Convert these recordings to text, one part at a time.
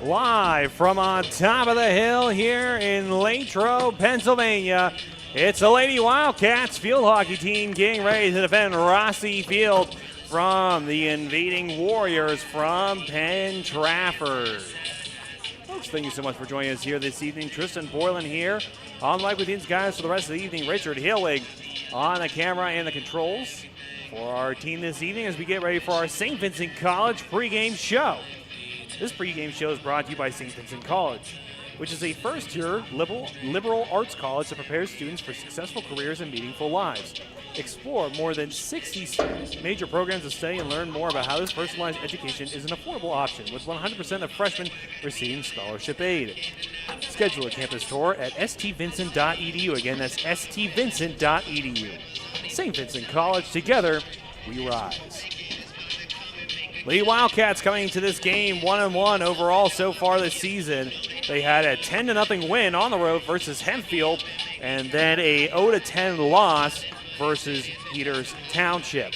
Live from on top of the hill here in Latrobe, Pennsylvania, it's the Lady Wildcats field hockey team getting ready to defend Varsity Field from the invading Warriors from Penn, Trafford. Folks, thank you so much for joining us here this evening. Tristan Boylan here on Live with These guys for the rest of the evening. Richard Hillig on the camera and the controls for our team this evening as we get ready for our St. Vincent College pregame show. This pregame show is brought to you by St. Vincent College, which is a first-year liberal arts college that prepares students for successful careers and meaningful lives. Explore more than 60 major programs to study and learn more about how this personalized education is an affordable option, with 100% of freshmen receiving scholarship aid. Schedule a campus tour at stvincent.edu. Again, that's stvincent.edu. St. Vincent College, together we rise. Lady Wildcats coming into this game 1-1 overall so far this season. They had a 10-0 win on the road versus Hempfield, and then a 0-10 loss versus Peters Township.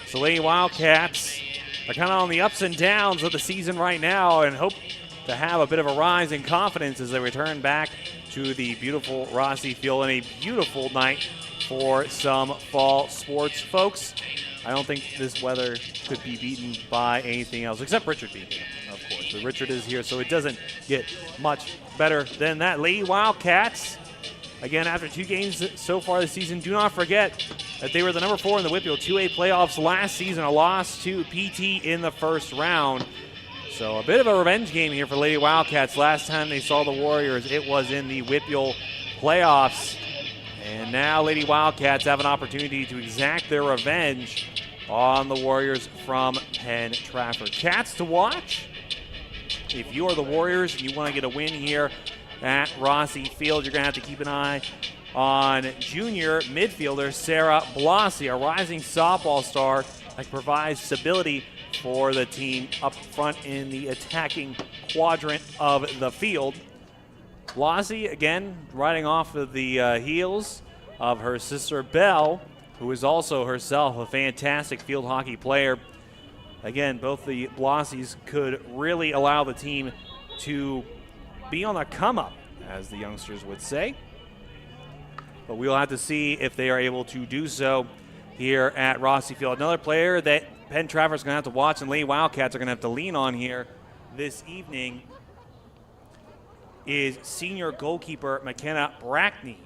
So Lady Wildcats are kind of on the ups and downs of the season right now and hope to have a bit of a rise in confidence as they return back to the beautiful Varsity Field on a beautiful night for some fall sports. Folks, I don't think this weather could be beaten by anything else, except Richard being here, of course. But Richard is here, so it doesn't get much better than that. Lady Wildcats, again, after 2 games so far this season, do not forget that they were the number 4 in the WPIAL 2A playoffs last season, a loss to PT in the first round. So a bit of a revenge game here for Lady Wildcats. Last time they saw the Warriors, it was in the WPIAL playoffs. And now Lady Wildcats have an opportunity to exact their revenge on the Warriors from Penn Trafford. Cats to watch. If you are the Warriors and you want to get a win here at Varsity Field, you're going to have to keep an eye on junior midfielder Sarah Blasi, a rising softball star that provides stability for the team up front in the attacking quadrant of the field. Blasi, again, riding off of the heels of her sister Belle, who is also herself a fantastic field hockey player. Again, both the Blasis could really allow the team to be on the come-up, as the youngsters would say. But we'll have to see if they are able to do so here at Varsity Field. Another player that Penn Trafford is going to have to watch and Lady Wildcats are going to have to lean on here this evening is senior goalkeeper McKenna Brackney.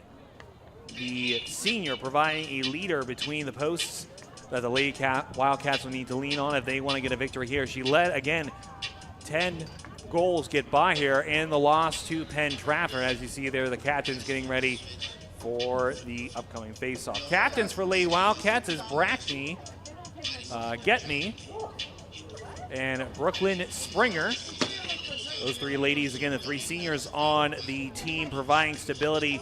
The senior providing a leader between the posts that the Lady Wildcats will need to lean on if they want to get a victory here. She led, again, 10 goals get by here in the loss to Penn Trafford. As you see there, the captains getting ready for the upcoming face-off. Captains for Lady Wildcats is Brackney, Getney, and Brooklyn Springer. Those 3 ladies, again, the 3 seniors on the team, providing stability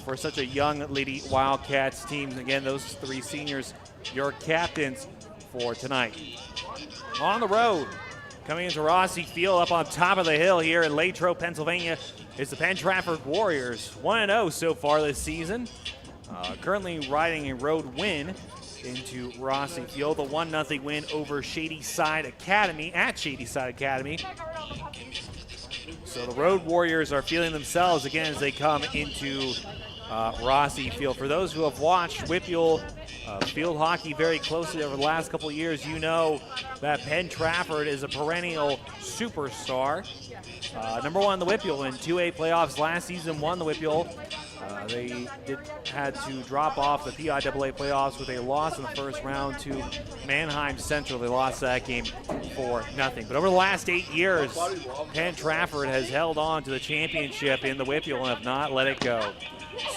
for such a young Lady Wildcats team. Again, those 3 seniors, your captains for tonight. On the road, coming into Varsity Field up on top of the hill here in Latrobe, Pennsylvania, is the Penn Trafford Warriors. 1-0 so far this season. Currently riding a road win into Varsity Field. The 1-0 win over Shadyside Academy at Shadyside Academy. So the Road Warriors are feeling themselves again as they come into Varsity Field. For those who have watched WPIAL field hockey very closely over the last couple of years, you know that Penn Trafford is a perennial superstar. Number 1 in the WPIAL in 2A playoffs last season, won the WPIAL. They had to drop off the PIAA playoffs with a loss in the first round to Mannheim Central. They lost that game 4-0. But over the last 8 years, Penn Trafford has held on to the championship in the WPIAL and have not let it go.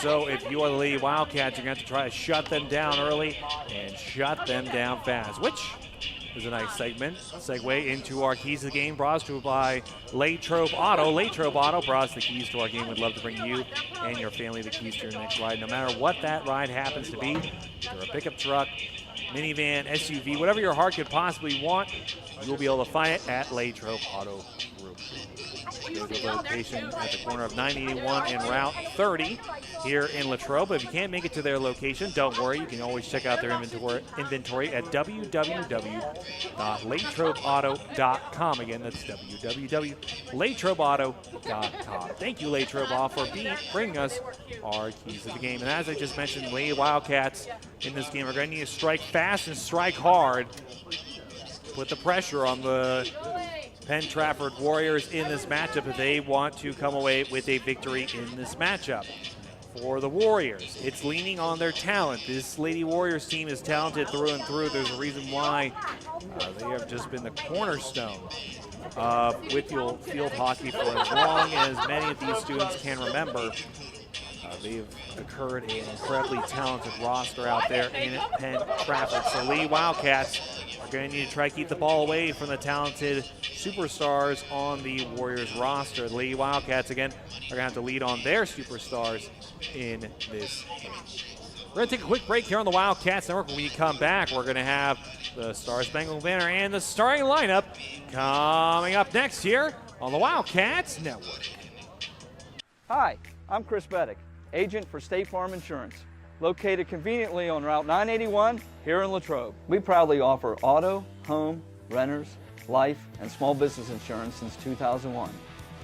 So if you are the Lady Wildcats, you're going to have to try to shut them down early and shut them down fast, which is a nice segue into our keys to the game, brought to you by Latrobe Auto. Latrobe Auto brought us the keys to our game. We'd love to bring you and your family the keys to your next ride, no matter what that ride happens to be. Either a pickup truck, minivan, SUV, whatever your heart could possibly want, you'll be able to find it at Latrobe Auto Group. There's a location at the corner of 981 and Route 30. here in Latrobe. If you can't make it to their location, don't worry. You can always check out their inventory at www.latrobeauto.com. Again, that's www.latrobeauto.com. Thank you, Latrobe, for bringing us our keys to the game. And as I just mentioned, Lady Wildcats in this game are going to need to strike fast and strike hard. Put the pressure on the Penn Trafford Warriors in this matchup if they want to come away with a victory in this matchup. For the Warriors, it's leaning on their talent. This Lady Warriors team is talented through and through. There's a reason why they have just been the cornerstone of WPIAL field hockey for as long as many of these students can remember. They've occurred an incredibly talented roster out there in Penn Trafford. So Lady Wildcats are going to need to try to keep the ball away from the talented superstars on the Warriors roster. The Lady Wildcats, again, are going to have to lead on their superstars in this game. We're going to take a quick break here on the Wildcats Network. When we come back, we're going to have the Stars Spangled Banner and the starting lineup coming up next here on the Wildcats Network. Hi, I'm Chris Beddick, agent for State Farm Insurance, located conveniently on Route 981 here in Latrobe. We proudly offer auto, home, renters, life, and small business insurance since 2001.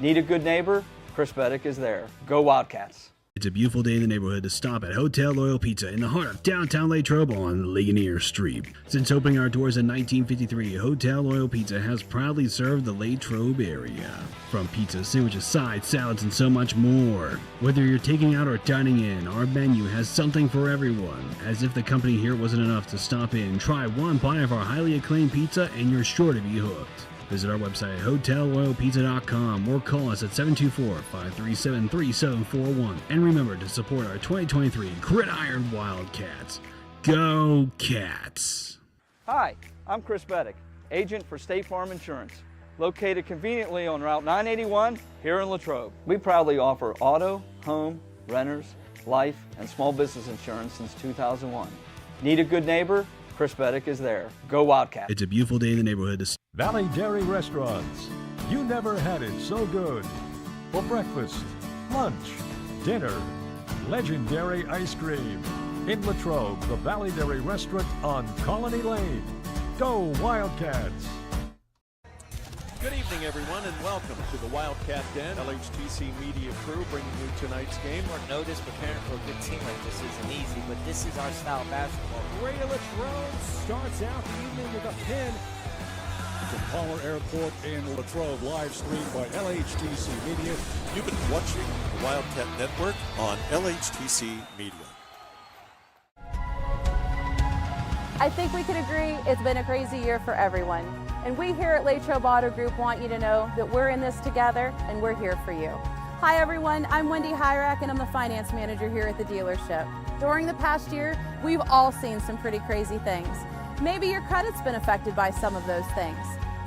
Need a good neighbor? Chris Beddick is there. Go Wildcats! It's a beautiful day in the neighborhood to stop at Hotel Loyal Pizza in the heart of downtown Latrobe on Ligonier Street. Since opening our doors in 1953, Hotel Loyal Pizza has proudly served the Latrobe area. From pizza, sandwiches, sides, salads, and so much more. Whether you're taking out or dining in, our menu has something for everyone. As if the company here wasn't enough to stop in, try one bite of our highly acclaimed pizza and you're sure to be hooked. Visit our website at hotelloyalpizza.com or call us at 724-537-3741. And remember to support our 2023 Gridiron Wildcats. Go Cats! Hi, I'm Chris Beddick, agent for State Farm Insurance, located conveniently on Route 981 here in Latrobe. We proudly offer auto, home, renters, life, and small business insurance since 2001. Need a good neighbor? Chris Beddick is there. Go Wildcats! It's a beautiful day in the neighborhood to Valley Dairy Restaurants. You never had it so good. For breakfast, lunch, dinner, legendary ice cream. In Latrobe, the Valley Dairy Restaurant on Colony Lane. Go Wildcats! Good evening, everyone, and welcome to the Wildcat Den. LHTC Media Crew bringing you tonight's game. Short notice, preparing for a good team like this isn't easy, but this is our style of basketball. Radio Latrobe starts out the evening with a pin from Palmer Airport in Latrobe, live streamed by LHTC Media. You've been watching the Wildcat Network on LHTC Media. I think we can agree it's been a crazy year for everyone. And we here at Latrobe Auto Group want you to know that we're in this together and we're here for you. Hi everyone, I'm Wendy Hyrak and I'm the finance manager here at the dealership. During the past year, we've all seen some pretty crazy things. Maybe your credit's been affected by some of those things.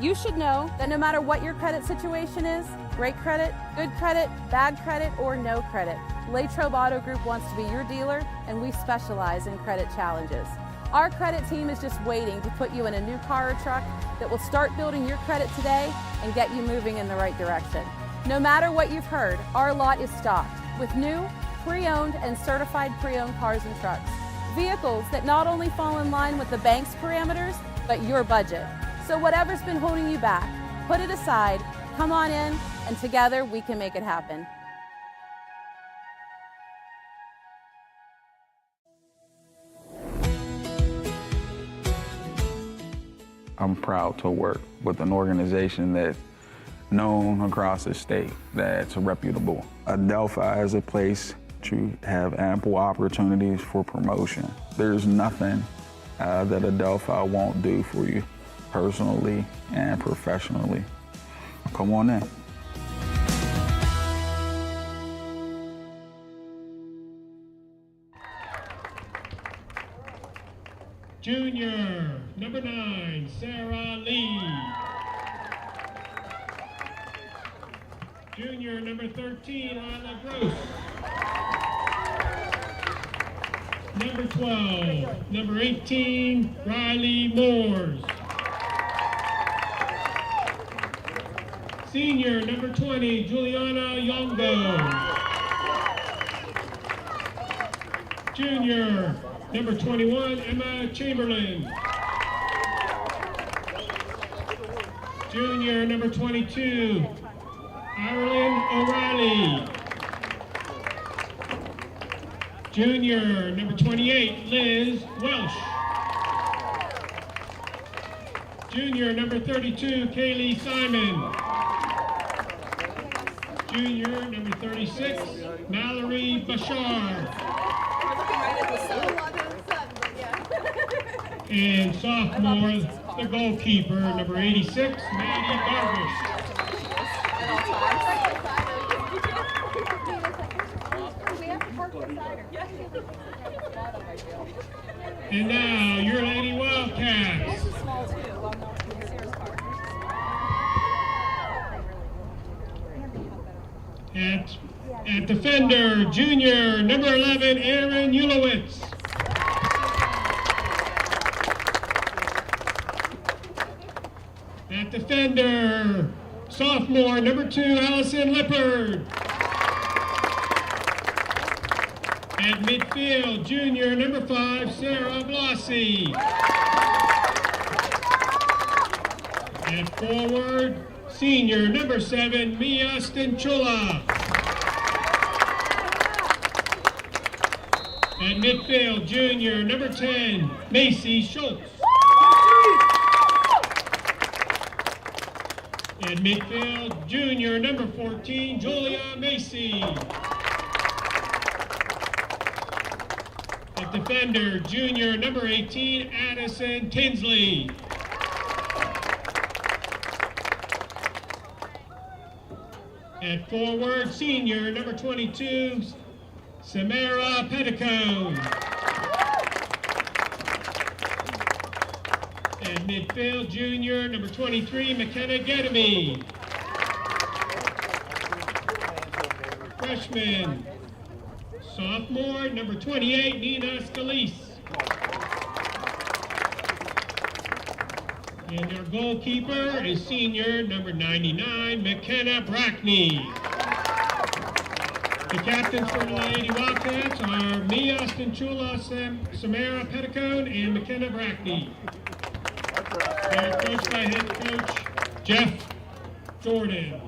You should know that no matter what your credit situation is, great credit, good credit, bad credit, or no credit, Latrobe Auto Group wants to be your dealer and we specialize in credit challenges. Our credit team is just waiting to put you in a new car or truck that will start building your credit today and get you moving in the right direction. No matter what you've heard, our lot is stocked with new, pre-owned, and certified pre-owned cars and trucks. Vehicles that not only fall in line with the bank's parameters, but your budget. So whatever's been holding you back, put it aside, come on in, and together we can make it happen. I'm proud to work with an organization that's known across the state, that's reputable. Adelphi is a place to have ample opportunities for promotion. There's nothing that Adelphi won't do for you personally and professionally. Come on in. Junior, number 9, Sarah Lee. Junior, number 13, Isla Gross. Number 12, number 18, Riley Moores. Senior, number 20, Juliana Yongo. Junior, number 21, Emma Chamberlain. Junior, number 22, Ireland O'Reilly. Junior, number 28, Liz Welsh. Junior, number 32, Kaylee Simon. Junior, number 36, Mallory Bashar. And sophomore, the goalkeeper, number 86, Maddie Garvish. And now, your Lady Wildcats. At defender, junior, number 11, Aaron Ulowitz. At defender, sophomore, number 2, Allison Lippard. At midfield, junior, number 5, Sarah Blossi. At forward, senior, number 7, Mia Stinchula. At midfield, junior, number 10, Macy Schultz. At midfield, junior, number 14, Julia Macy. At defender, junior, number 18, Addison Tinsley. At forward, senior, number 22, Samara Petticone. At midfield, junior, number 23, McKenna Gedemy. Freshman, sophomore, number 28, Nina Scalise. And our goalkeeper is senior, number 99, McKenna Brackney. The captains for the Lady Wildcats are Mia Stinchula, Samara Petticone, and McKenna Brackney. They're coached by head coach Jeff Jordan.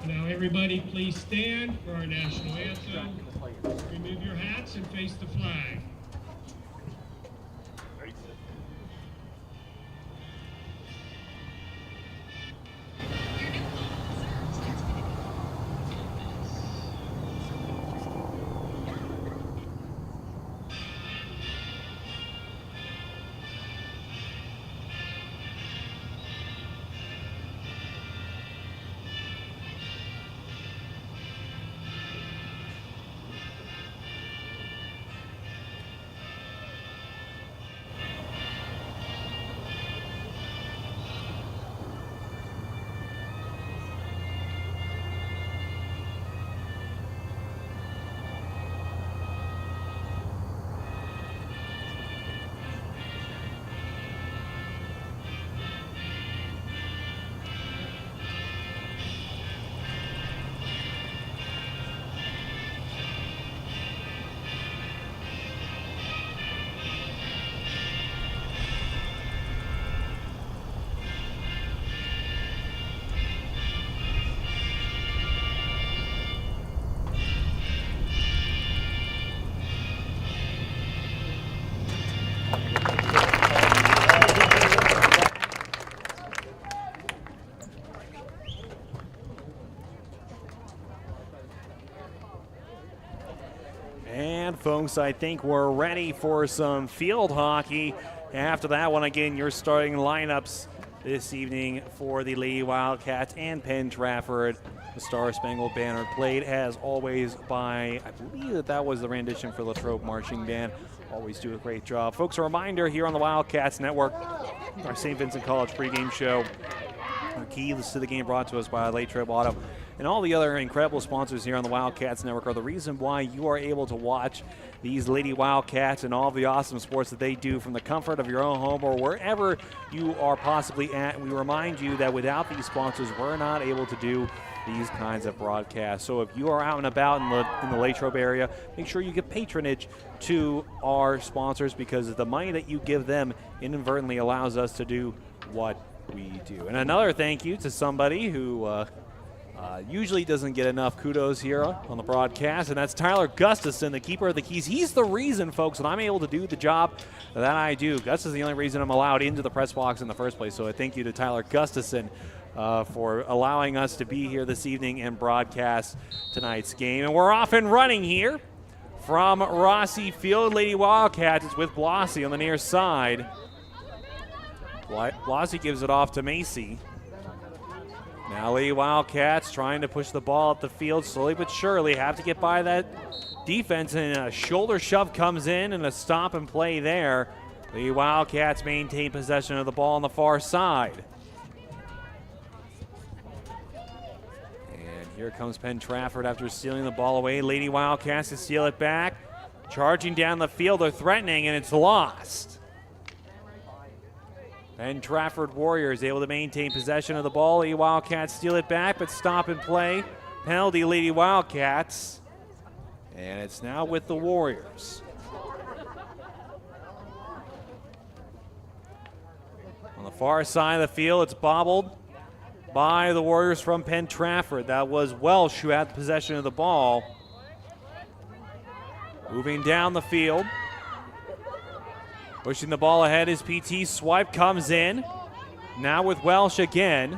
Now everybody please stand for our national anthem. Remove your hats and face the flag. And folks, I think we're ready for some field hockey. After that one, again, your starting lineups this evening for the Lady Wildcats and Penn Trafford. The Star Spangled Banner played as always by, I believe that was the rendition for Latrobe Marching Band. Always do a great job. Folks, a reminder here on the Wildcats Network, our St. Vincent College pregame show. Our keys to the game brought to us by Latrobe Auto and all the other incredible sponsors here on the Wildcats Network are the reason why you are able to watch these Lady Wildcats and all the awesome sports that they do from the comfort of your own home or wherever you are possibly at. We remind you that without these sponsors, we're not able to do these kinds of broadcasts. So if you are out and about in the Latrobe area, make sure you give patronage to our sponsors, because the money that you give them inadvertently allows us to do what we do. And another thank you to somebody who usually doesn't get enough kudos here on the broadcast, and that's Tyler Gustafson, the keeper of the keys. He's the reason, folks, that I'm able to do the job that I do. Gus is the only reason I'm allowed into the press box in the first place. So a thank you to Tyler Gustafson for allowing us to be here this evening and broadcast tonight's game. And we're off and running here from Rossi Field. Lady Wildcats is with Blasi on the near side. Blasi gives it off to Macy. Now Lady Wildcats trying to push the ball up the field slowly but surely. Have to get by that defense, and a shoulder shove comes in and a stop and play there. Lady Wildcats maintain possession of the ball on the far side. And here comes Penn Trafford after stealing the ball away. Lady Wildcats to steal it back. Charging down the field, they're threatening, and it's lost. Penn Trafford Warriors able to maintain possession of the ball. Lady Wildcats steal it back, but stop and play. Penalty, Lady Wildcats. And it's now with the Warriors. On the far side of the field, it's bobbled by the Warriors from Penn Trafford. That was Welsh who had possession of the ball. Moving down the field. Pushing the ball ahead is PT. Swipe comes in. Now with Welsh again.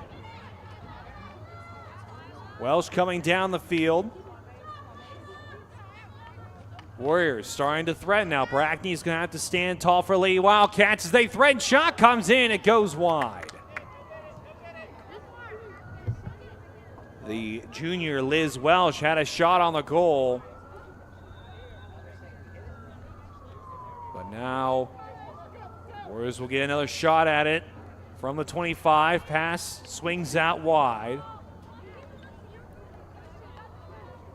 Welsh coming down the field. Warriors starting to threaten now. Brackney's going to have to stand tall for Lady Wildcats as they threaten. Shot comes in. It goes wide. The junior Liz Welsh had a shot on the goal. But now Warriors will get another shot at it from the 25. Pass swings out wide.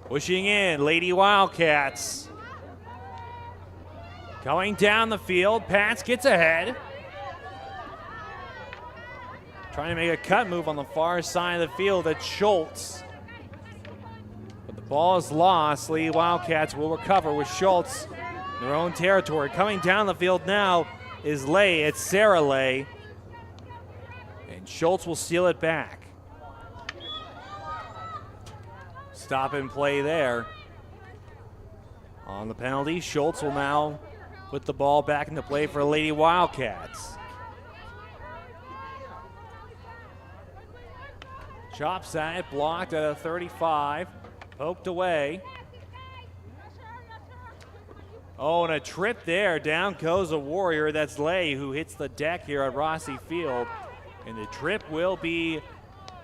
Pushing in, Lady Wildcats. Going down the field, Pats gets ahead. Trying to make a cut move on the far side of the field at Schultz. But the ball is lost. Lady Wildcats will recover with Schultz in their own territory. Coming down the field now is Lay. It's Sarah Lay. And Schultz will steal it back. Stop and play there. On the penalty, Schultz will now put the ball back into play for Lady Wildcats. Chops at it, blocked at a 35. Poked away. Oh, and a trip there. Down goes a Warrior. That's Lay, who hits the deck here at Rossi Field. And the trip will be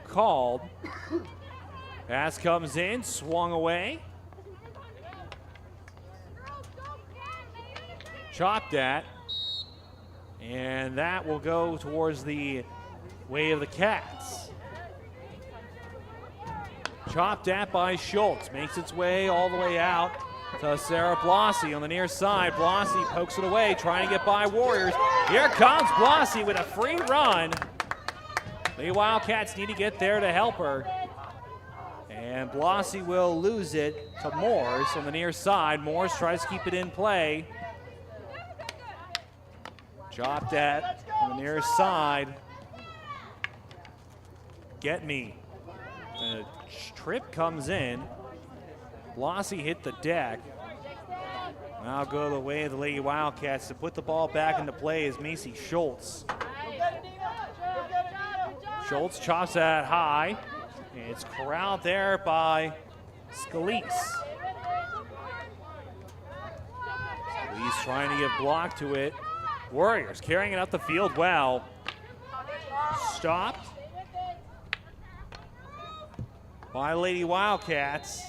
called. Pass comes in, swung away. Chopped at. And that will go towards the way of the Cats. Chopped at by Schultz. Makes its way all the way out to Sarah Blasi on the near side. Blasi pokes it away, trying to get by Warriors. Here comes Blasi with a free run. The Wildcats need to get there to help her. And Blasi will lose it to Moores on the near side. Moores tries to keep it in play. Chopped at on the near side. Get me. And a trip comes in. Blasi hit the deck. Now go the way of the Lady Wildcats to put the ball back into play is Macy Schultz. Schultz chops that high. And it's corralled there by Scalise. Scalise trying to give block to it. Warriors carrying it up the field well. Stopped by Lady Wildcats.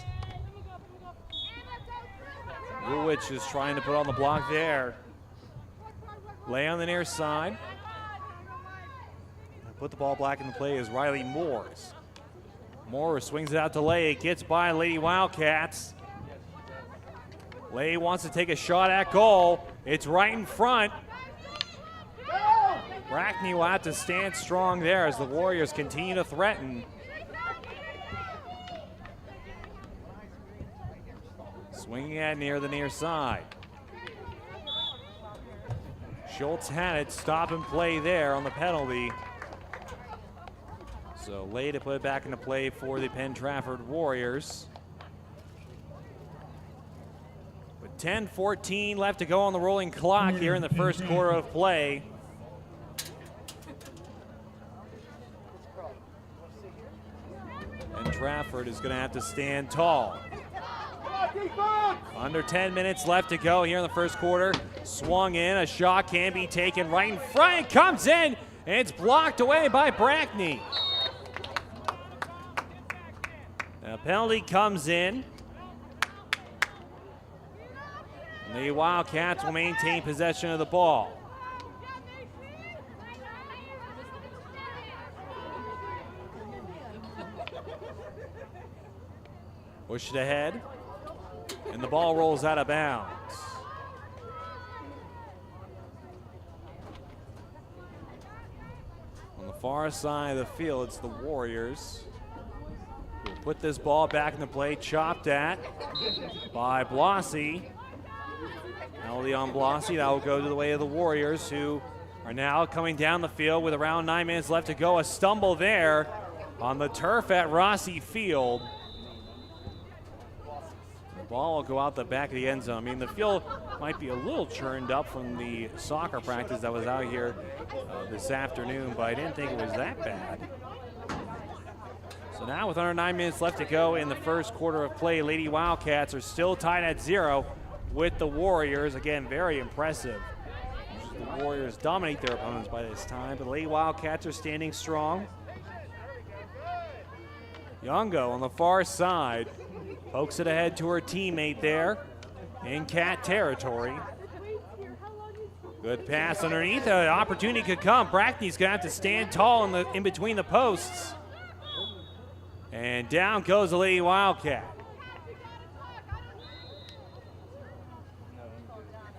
Ruwich is trying to put on the block there. Lay on the near side. Put the ball back into play is Riley Moores. Moore swings it out to Lay. It gets by Lady Wildcats. Lay wants to take a shot at goal. It's right in front. Brackney will have to stand strong there as the Warriors continue to threaten. Swinging at near the near side. Schultz had it, stop and play there on the penalty. So Lay to put it back into play for the Penn Trafford Warriors. With 10-14 left to go on the rolling clock here in the first quarter of play. And Trafford is going to have to stand tall. Under 10 minutes left to go here in the first quarter. Swung in, a shot can be taken right in front. It comes in, and it's blocked away by Brackney. A penalty comes in. And the Wildcats will maintain possession of the ball. Push it ahead. And the ball rolls out of bounds. On the far side of the field, it's the Warriors who put this ball back into play, chopped at by Blasi. Penalty on Blasi, that will go to the way of the Warriors, who are now coming down the field with around 9 minutes left to go. A stumble there on the turf at Rossi Field. Ball will go out the back of the end zone. I mean, the field might be a little churned up from the soccer practice that was out here this afternoon, but I didn't think it was that bad. So now with under 9 minutes left to go in the first quarter of play, Lady Wildcats are still tied at 0 with the Warriors. Again, very impressive. The Warriors dominate their opponents by this time, but the Lady Wildcats are standing strong. Youngo on the far side. Pokes it ahead to her teammate there in Cat territory. Good pass underneath. An opportunity could come. Brackney's going to have to stand tall in between the posts. And down goes the Lady Wildcat.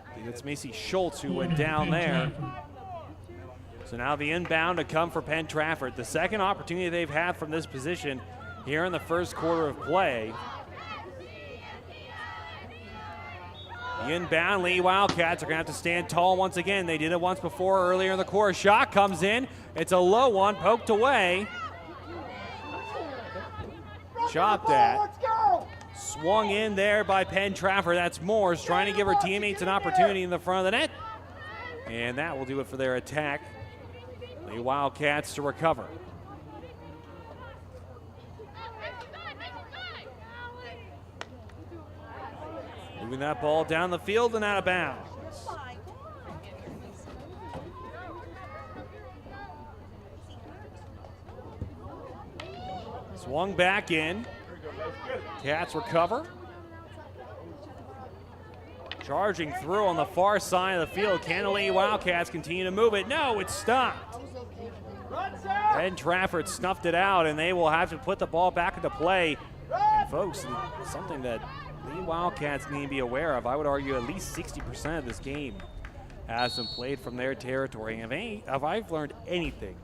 I think it's Macy Schultz who went down there. So now the inbound to come for Penn Trafford. The second opportunity they've had from this position here in the first quarter of play. The inbound, Lady Wildcats are going to have to stand tall once again. They did it once before earlier in the quarter. Shot comes in. It's a low one, poked away. Chopped at. Swung in there by Penn Trafford. That's Moores trying to give her teammates an opportunity in the front of the net. And that will do it for their attack. Lady Wildcats to recover. Moving that ball down the field and out of bounds. Swung back in. Cats recover. Charging through on the far side of the field. Can the Lady Wildcats continue to move it? No, it's stopped. Penn Trafford snuffed it out, and they will have to put the ball back into play. And folks, something that Lady Wildcats need to be aware of. I would argue at least 60% of this game has been played from their territory. If I've learned anything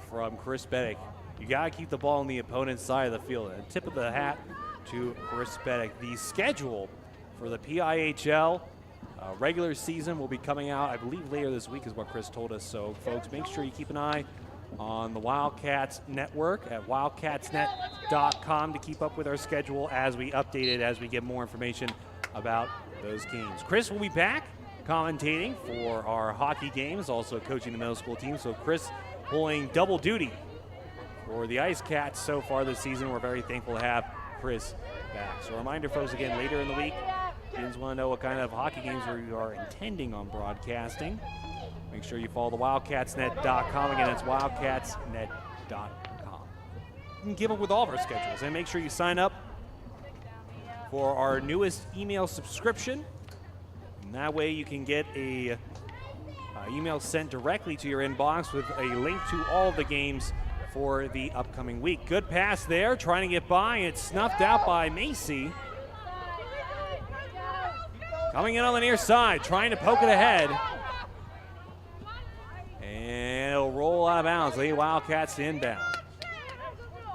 from Chris Beddick, you got to keep the ball on the opponent's side of the field. And tip of the hat to Chris Beddick. The schedule for the PIHL regular season will be coming out, I believe, later this week is what Chris told us. So, folks, make sure you keep an eye on the Wildcats Network at wildcatsnet.com to keep up with our schedule as we update it, as we get more information about those games. Chris will be back commentating for our hockey games, also coaching the middle school team. So Chris pulling double duty for the Ice Cats so far this season. We're very thankful to have Chris back. So a reminder, folks, again, later in the week, students want to know what kind of hockey games we are intending on broadcasting. Make sure you follow the wildcatsnet.com. Again, it's wildcatsnet.com. You can keep up with all of our schedules, and make sure you sign up for our newest email subscription. And that way you can get a email sent directly to your inbox with a link to all of the games for the upcoming week. Good pass there, trying to get by. It's snuffed out by Macy. Coming in on the near side, trying to poke it ahead. And it'll roll out of bounds. Lady Wildcats to inbound.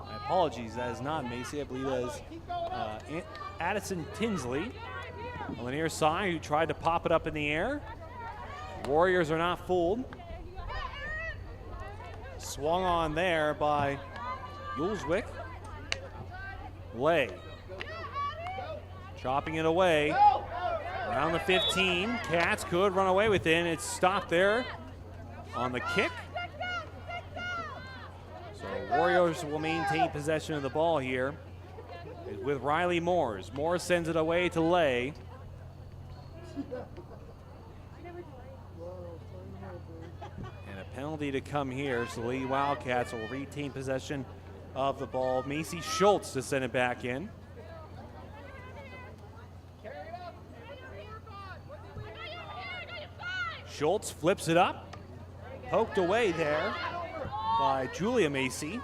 My apologies, that is not Macy. I believe that is Addison Tinsley on the near side, who tried to pop it up in the air. Warriors are not fooled. Swung on there by Yuleswick. Lay. Chopping it away. Around the 15. Cats could run away with it. It's stopped there on the kick. So Warriors will maintain possession of the ball here with Riley Moores. Moores sends it away to Lay. And a penalty to come here, so the Lady Wildcats will retain possession of the ball. Macy Schultz to send it back in. Schultz flips it up. Poked away there by Julia Macy.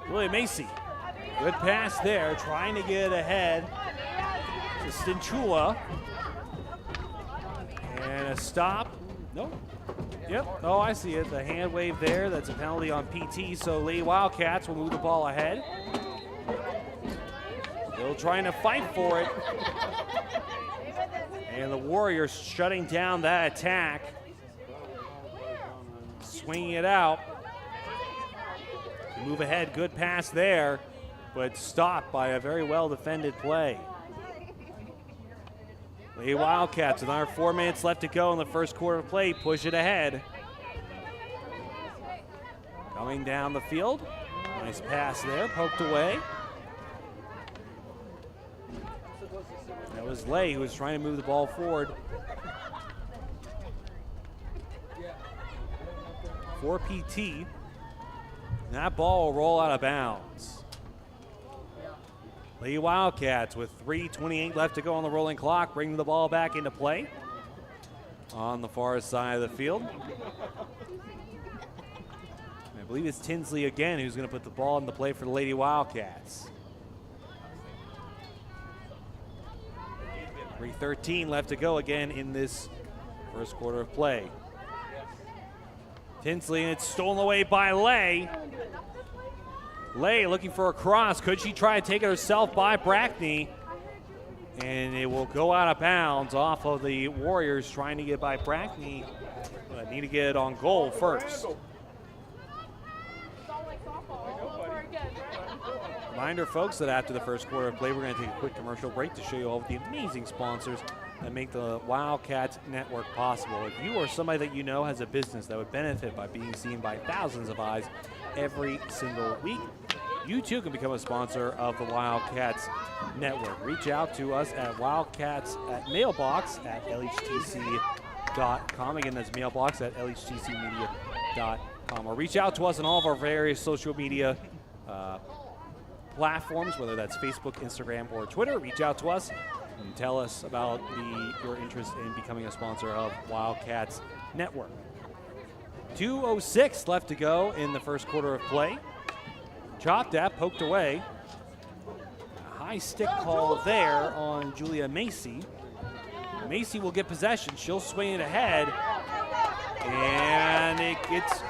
Julia Macy, good pass there, trying to get ahead to Stinchula. And a stop. Nope. Yep. Oh, I see it. The hand wave there. That's a penalty on PT. So Lady Wildcats will move the ball ahead. Still trying to fight for it. And the Warriors shutting down that attack. Swinging it out. Move ahead. Good pass there. But stopped by a very well defended play. Lady Wildcats, with another 4 minutes left to go in the first quarter of play, push it ahead. Coming down the field. Nice pass there, poked away. That was Lay who was trying to move the ball forward. For PT. And that ball will roll out of bounds. Lady Wildcats with 3:28 left to go on the rolling clock, bring the ball back into play on the far side of the field. I believe it's Tinsley again who's going to put the ball into play for the Lady Wildcats. 3:13 left to go again in this first quarter of play. Tinsley, and it's stolen away by Lay. Lay looking for a cross. Could she try to take it herself by Brackney? And it will go out of bounds off of the Warriors trying to get by Brackney. But need to get it on goal first. Reminder, folks, that after the first quarter of play, we're going to take a quick commercial break to show you all of the amazing sponsors that make the Wildcats Network possible. If you or somebody that you know has a business that would benefit by being seen by thousands of eyes every single week, you too can become a sponsor of the Wildcats Network. Reach out to us at Wildcats at mailbox at LHTC.com. Again, that's mailbox at LHTCmedia.com. Or reach out to us on all of our various social media platforms, whether that's Facebook, Instagram, or Twitter. Reach out to us and tell us about your interest in becoming a sponsor of Wildcats Network. 2:06 left to go in the first quarter of play. Chopped at, poked away. A high stick call there on Julia Macy. Macy will get possession. She'll swing it ahead. And it gets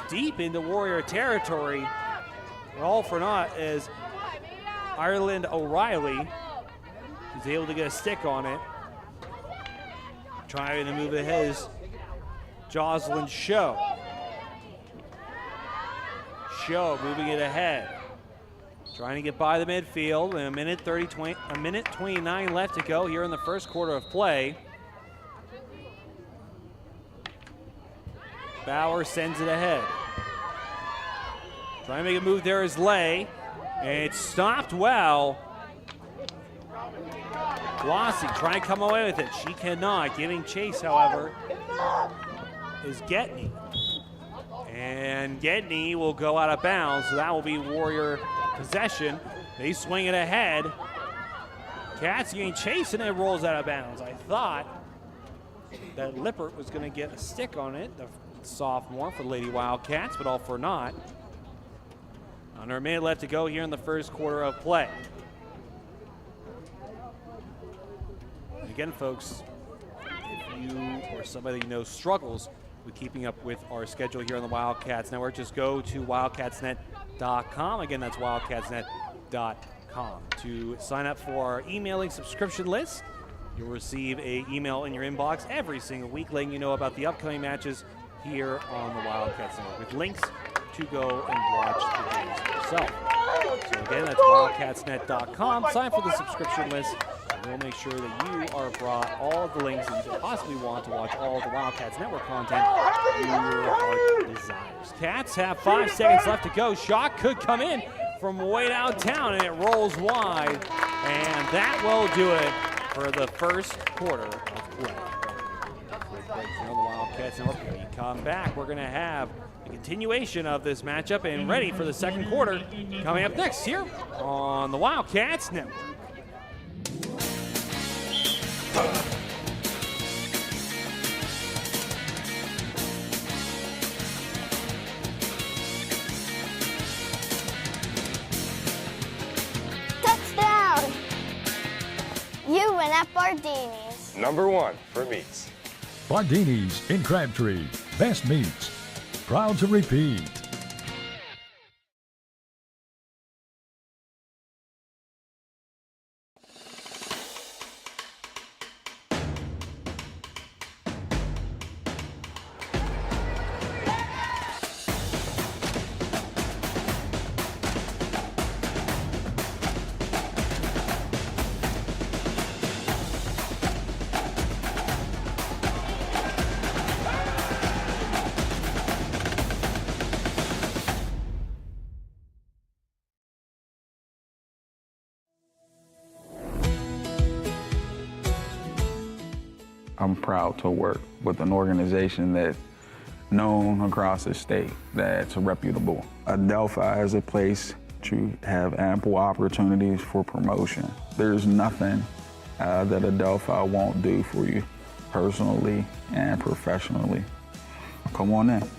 deep into Warrior territory. All for naught as Ireland O'Reilly is able to get a stick on it. Trying to move it ahead is Jocelyn Show. Show moving it ahead. Trying to get by the midfield. And a minute 29 left to go here in the first quarter of play. Bauer sends it ahead. Trying to make a move there is Lay. And it's stopped well. Flossie trying to come away with it. She cannot. Giving chase, however, is Getney. And Getney will go out of bounds, so that will be Warrior possession. They swing it ahead. Cats getting chased, and it rolls out of bounds. I thought that Lippert was going to get a stick on it. The sophomore for the Lady Wildcats, but all for naught. Under a minute left to go here in the first quarter of play. And again, folks, if you or somebody you know struggles with keeping up with our schedule here on the Wildcats Network, just go to wildcatsnet.com. Again, that's wildcatsnet.com. To sign up for our emailing subscription list, you'll receive an email in your inbox every single week letting you know about the upcoming matches here on the Wildcats Network with links to go and watch the games yourself. So again, that's wildcatsnet.com. Sign for the subscription list, and we'll make sure that you are brought all of the links that you could possibly want to watch all of the Wildcats Network content your heart desires. Cats have 5 seconds left to go. Shot could come in from way downtown, and it rolls wide, and that will do it for the first quarter of play. Right here on the Wildcats Network. When we come back, we're going to have a continuation of this matchup and ready for the second quarter coming up next here on the Wildcats Network. Touchdown! You win at Bardini's. #1 for meats. Bardini's in Crabtree. Best meats. Proud to repeat. I'm proud to work with an organization that's known across the state, that's reputable. Adelphi is a place to have ample opportunities for promotion. There's nothing that Adelphi won't do for you personally and professionally. Come on in.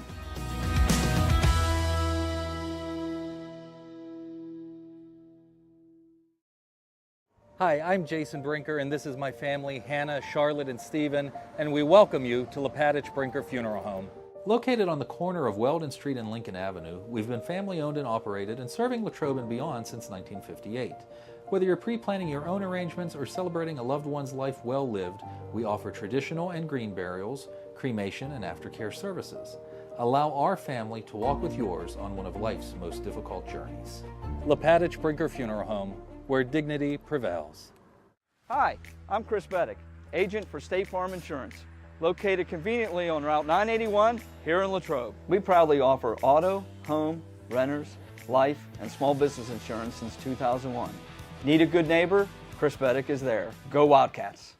Hi, I'm Jason Brinker, and this is my family, Hannah, Charlotte, and Stephen, and we welcome you to Lepatich Brinker Funeral Home. Located on the corner of Weldon Street and Lincoln Avenue, we've been family-owned and operated and serving Latrobe and beyond since 1958. Whether you're pre-planning your own arrangements or celebrating a loved one's life well lived, we offer traditional and green burials, cremation, and aftercare services. Allow our family to walk with yours on one of life's most difficult journeys. Lepatich Brinker Funeral Home, where dignity prevails. Hi, I'm Chris Beddick, agent for State Farm Insurance, located conveniently on Route 981 here in Latrobe. We proudly offer auto, home, renters, life, and small business insurance since 2001. Need a good neighbor? Chris Beddick is there. Go Wildcats.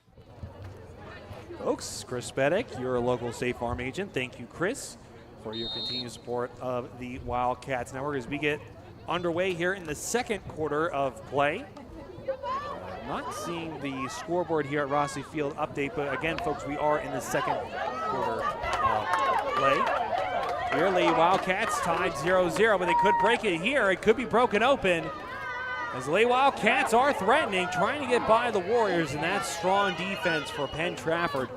Folks, Chris Beddick, your local State Farm agent. Thank you, Chris, for your continued support of the Wildcats Network as we get underway here in the second quarter of play. Not seeing the scoreboard here at Rossi Field update, but again, folks, we are in the second quarter of play. Here, Lady Wildcats tied 0-0, but they could break it here. It could be broken open as the Lady Wildcats are threatening, trying to get by the Warriors, and that's strong defense for Penn Trafford,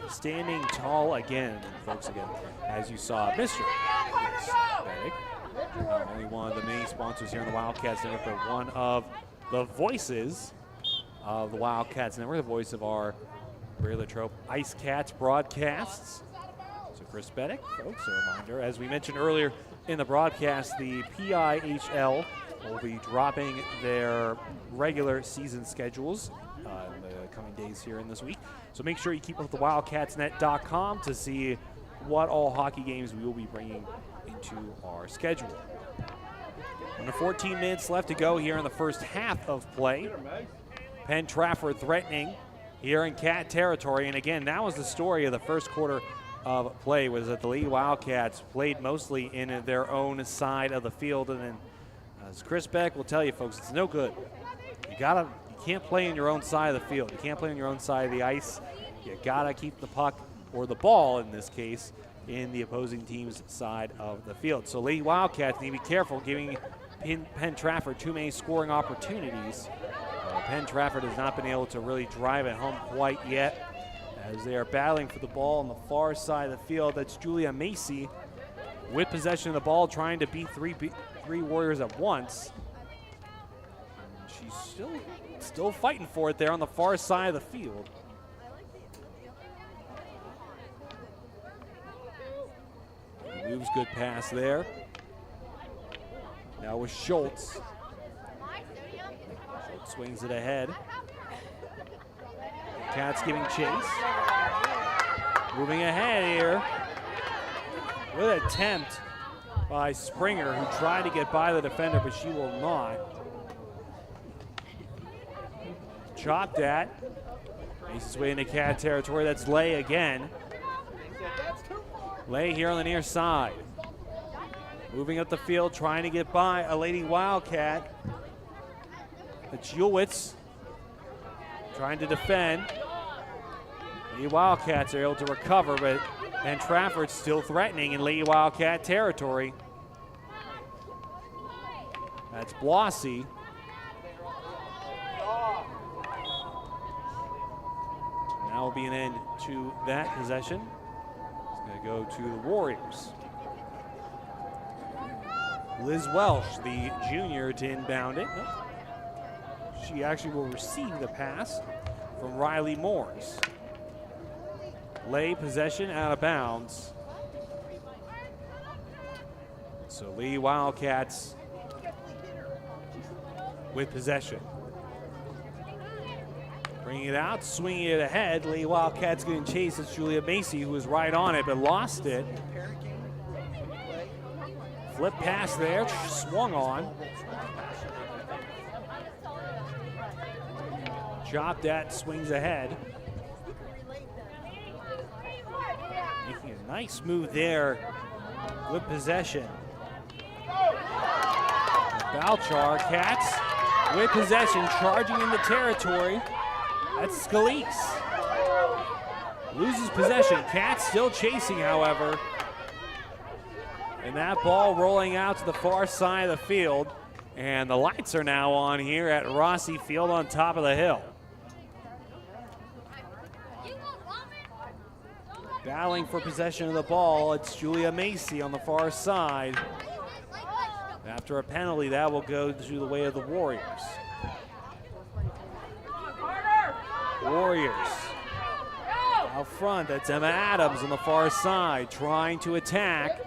standing tall again. Folks, again, as you saw, Mr. Beddick, not only one of the many sponsors here in the Wildcats Network, but one of the voices of the Wildcats Network, the voice of our Greater Latrobe Ice Cats broadcasts. So Chris Beddick, folks, a reminder, as we mentioned earlier in the broadcast, the PIHL will be dropping their regular season schedules in the coming days here in this week. So make sure you keep up with the wildcatsnet.com to see what all hockey games we will be bringing into our schedule. Under 14 minutes left to go here in the first half of play. Penn Trafford threatening here in Cat territory. And again, that was the story of the first quarter of play, was that the Lady Wildcats played mostly in their own side of the field. And then, as Chris Beck will tell you, folks, it's no good. You can't play in your own side of the field. You can't play on your own side of the ice. You gotta keep the puck, or the ball in this case, in the opposing team's side of the field. So Lady Wildcats need to be careful giving Penn Trafford too many scoring opportunities. Penn Trafford has not been able to really drive it home quite yet as they are battling for the ball on the far side of the field. That's Julia Macy with possession of the ball, trying to beat three Warriors at once. She's still fighting for it there on the far side of the field. Moves, good pass there. Now with Schultz. Schultz swings it ahead. Cats giving chase. Moving ahead here. Good attempt by Springer, who tried to get by the defender, but she will not. Chopped at. Makes his way into Cat territory. That's Lay again. Lay here on the near side. Moving up the field, trying to get by a Lady Wildcat. It's Ulwitz trying to defend. Lady Wildcats are able to recover, but Penn Trafford still threatening in Lady Wildcat territory. That's Blossy. Now will be an end to that possession. It's going to go to the Warriors. Liz Welsh, the junior, to inbound it. She actually will receive the pass from Riley Moores. Lay possession out of bounds. So Lee Wildcats with possession. Bringing it out, swinging it ahead. Lee Wildcats getting chased. It's Julia Macy, who was right on it but lost it. Flip pass there, swung on. Chopped at, swings ahead. Making a nice move there. Good possession. Balchar, Cats with possession, charging into territory. That's Scalise. Loses possession. Cats still chasing, however. And that ball rolling out to the far side of the field. And the lights are now on here at Rossi Field on top of the hill. Battling for possession of the ball, it's Julia Macy on the far side. After a penalty, that will go to the way of the Warriors. Warriors out front, that's Emma Adams on the far side, trying to attack.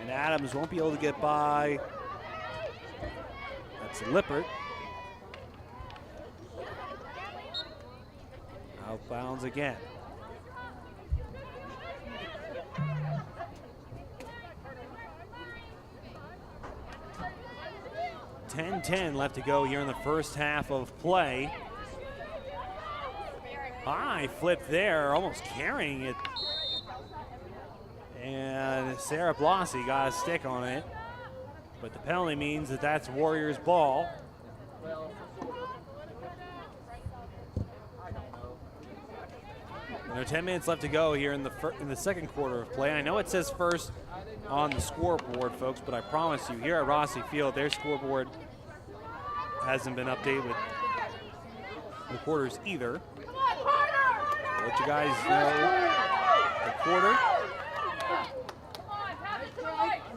And Adams won't be able to get by. That's Lippert. Out of bounds again. .10 left to go here in the first half of play. High flip there, almost carrying it. And Sarah Blossy got a stick on it. But the penalty means that that's Warriors ball. And there are 10 minutes left to go here in the second quarter of play. I know it says first on the scoreboard, folks, but I promise you, here at Rossi Field, their scoreboard hasn't been updated with the quarters either. I'll let you guys know the quarter.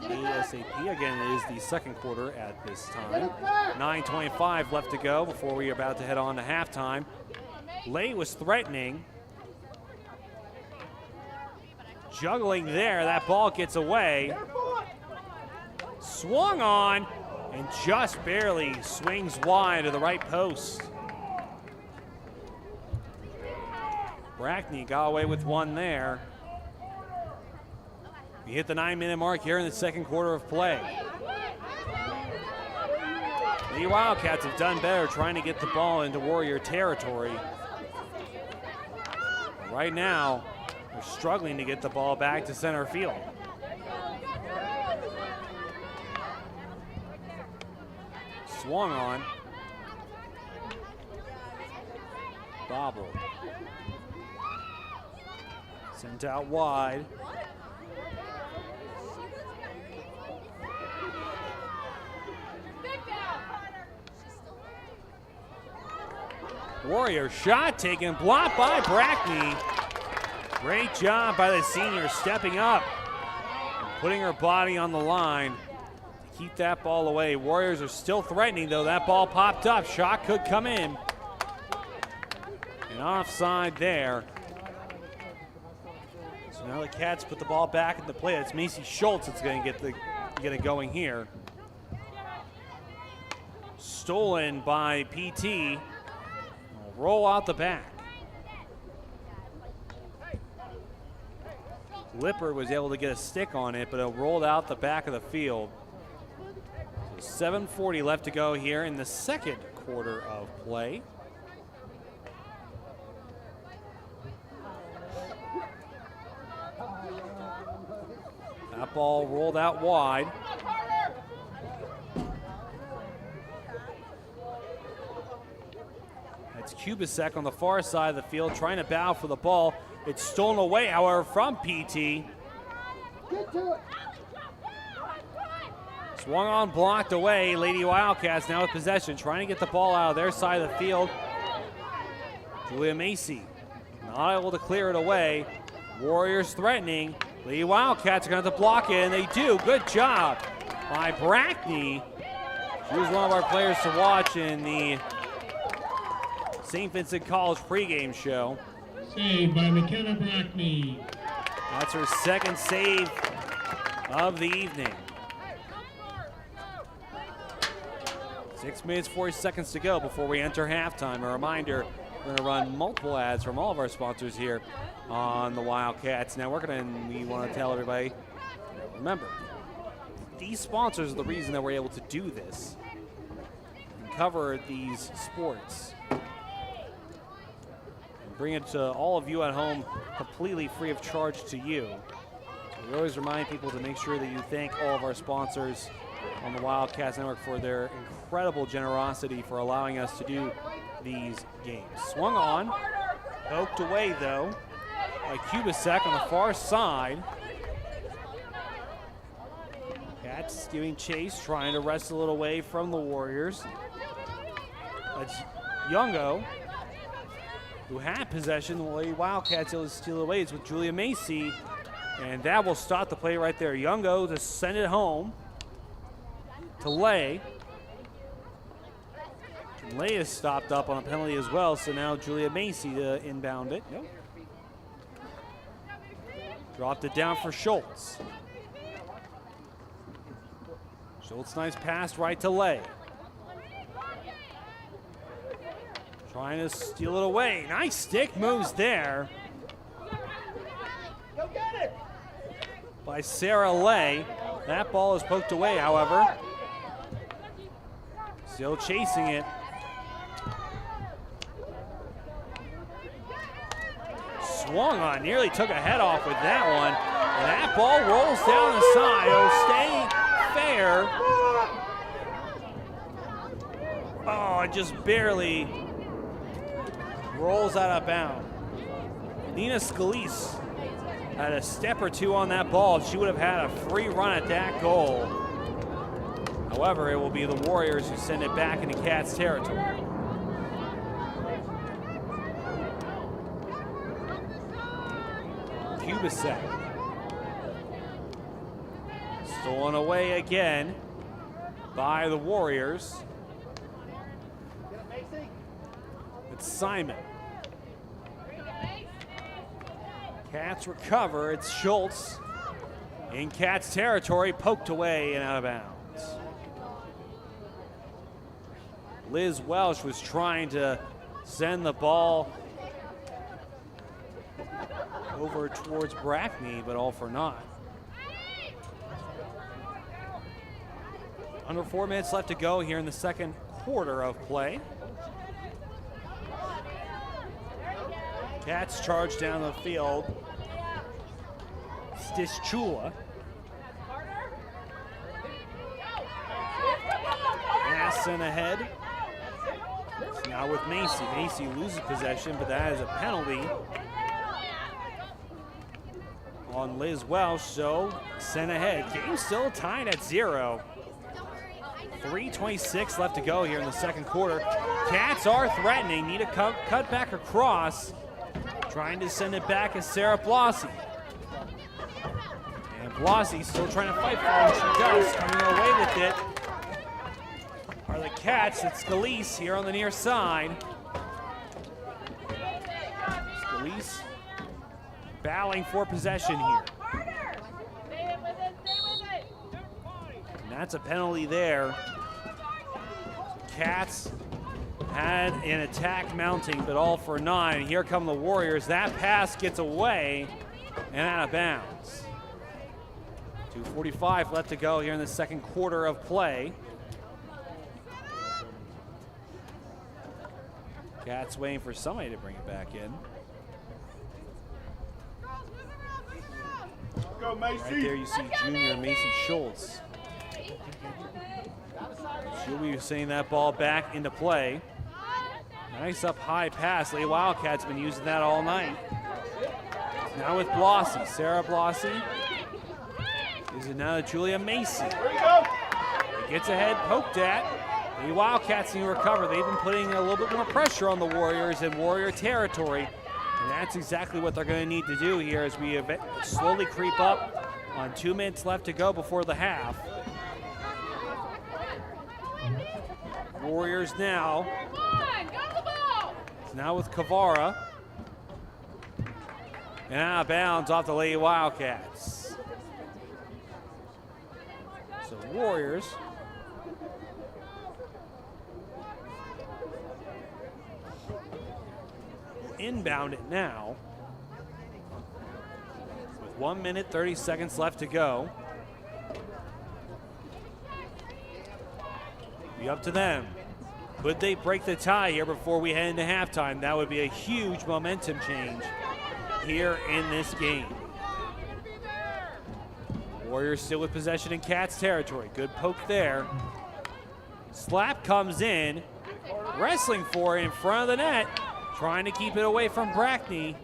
ASAP, again, it is the second quarter at this time. 9:25 left to go before we are about to head on to halftime. Lay was threatening. Juggling there, that ball gets away. Swung on and just barely swings wide to the right post. Brackney got away with one there. We hit the 9-minute mark here in the second quarter of play. The Wildcats have done better trying to get the ball into Warrior territory. Right now, they're struggling to get the ball back to center field. Swung on. Bobbled. Sent out wide. Warrior shot taken, blocked by Brackney. Great job by the senior stepping up, putting her body on the line to keep that ball away. Warriors are still threatening though. That ball popped up, shot could come in. And offside there. So now the Cats put the ball back into play. It's Macy Schultz that's going to get it going here. Stolen by PT. Roll out the back. Lippert was able to get a stick on it, but it rolled out the back of the field. So 7:40 left to go here in the second quarter of play. That ball rolled out wide. It's Kubasek on the far side of the field trying to bow for the ball. It's stolen away, however, from PT. Swung on, blocked away. Lady Wildcats now with possession, trying to get the ball out of their side of the field. Julia Macy not able to clear it away. Warriors threatening. Lady Wildcats are going to have to block it, and they do. Good job by Brackney. She was one of our players to watch in the St. Vincent College pregame show. Saved by McKenna Brackney. That's her second save of the evening. 6 minutes, 40 seconds to go before we enter halftime. A reminder, we're going to run multiple ads from all of our sponsors here on the Wildcats. Now we want to tell everybody, remember, these sponsors are the reason that we're able to do this and cover these sports. Bring it to all of you at home completely free of charge to you. So we always remind people to make sure that you thank all of our sponsors on the Wildcats Network for their incredible generosity for allowing us to do these games. Swung on, poked away though by Kubasek on the far side. Cats giving chase, trying to wrestle it away from the Warriors. That's Youngo, who had possession. The Lady Wildcats able to steal away. It's with Julia Macy, and that will stop the play right there. Youngo to send it home to Lay. And Lay is stopped up on a penalty as well, so now Julia Macy to inbound it. Nope. Dropped it down for Schultz. Schultz, nice pass right to Lay. Trying to steal it away. Nice stick moves there by Sarah Lay. That ball is poked away, however. Still chasing it. Swung on, nearly took a head off with that one. And that ball rolls down the side. It'll stay fair. Oh, it just barely rolls out of bounds. Nina Scalise had a step or two on that ball. She would have had a free run at that goal. However, it will be the Warriors who send it back into Cats territory. Kubasek. Stolen away again by the Warriors. It's Simon. Cats recover. It's Schultz in Cats territory, poked away and out of bounds. Liz Welsh was trying to send the ball over towards Brackney, but all for naught. Under 4 minutes left to go here in the second quarter of play. Cats charge down the field. Stischula. Pass in ahead. Now with Macy. Macy loses possession, but that is a penalty. on Liz Welsh, so sent ahead. Game still tied at 0. 3:26 left to go here in the second quarter. Cats are threatening, need a cut back across. Trying to send it back is Sarah Blossy. And Blossy still trying to fight for it. She does, coming away with it are the Cats. It's Scalise here on the near side. Scalise battling for possession here. And that's a penalty there. Cats had an attack mounting, but all for 9. Here come the Warriors. That pass gets away and out of bounds. 2:45 left to go here in the second quarter of play. Cats waiting for somebody to bring it back in. Go, Macy. Right there you see junior Macy Schultz. She'll be sending that ball back into play. Nice up high pass. Lady Wildcats been using that all night. Now with Blossy, Sarah Blossy. Is it now to Julia Macy? It gets ahead, poked at. The Wildcats need to recover. They've been putting a little bit more pressure on the Warriors in Warrior territory. And that's exactly what they're going to need to do here as we slowly creep up on 2 minutes left to go before the half. Warriors now. It's now with Kavara. And out of bounds off the Lady Wildcats. So Warriors inbound it now with 1 minute 30 seconds left to go. Be up to them. Could they break the tie here before we head into halftime? That would be a huge momentum change here in this game. Warriors still with possession in Cats territory. Good poke there. Slap comes in, wrestling for it in front of the net. Trying to keep it away from Brackney.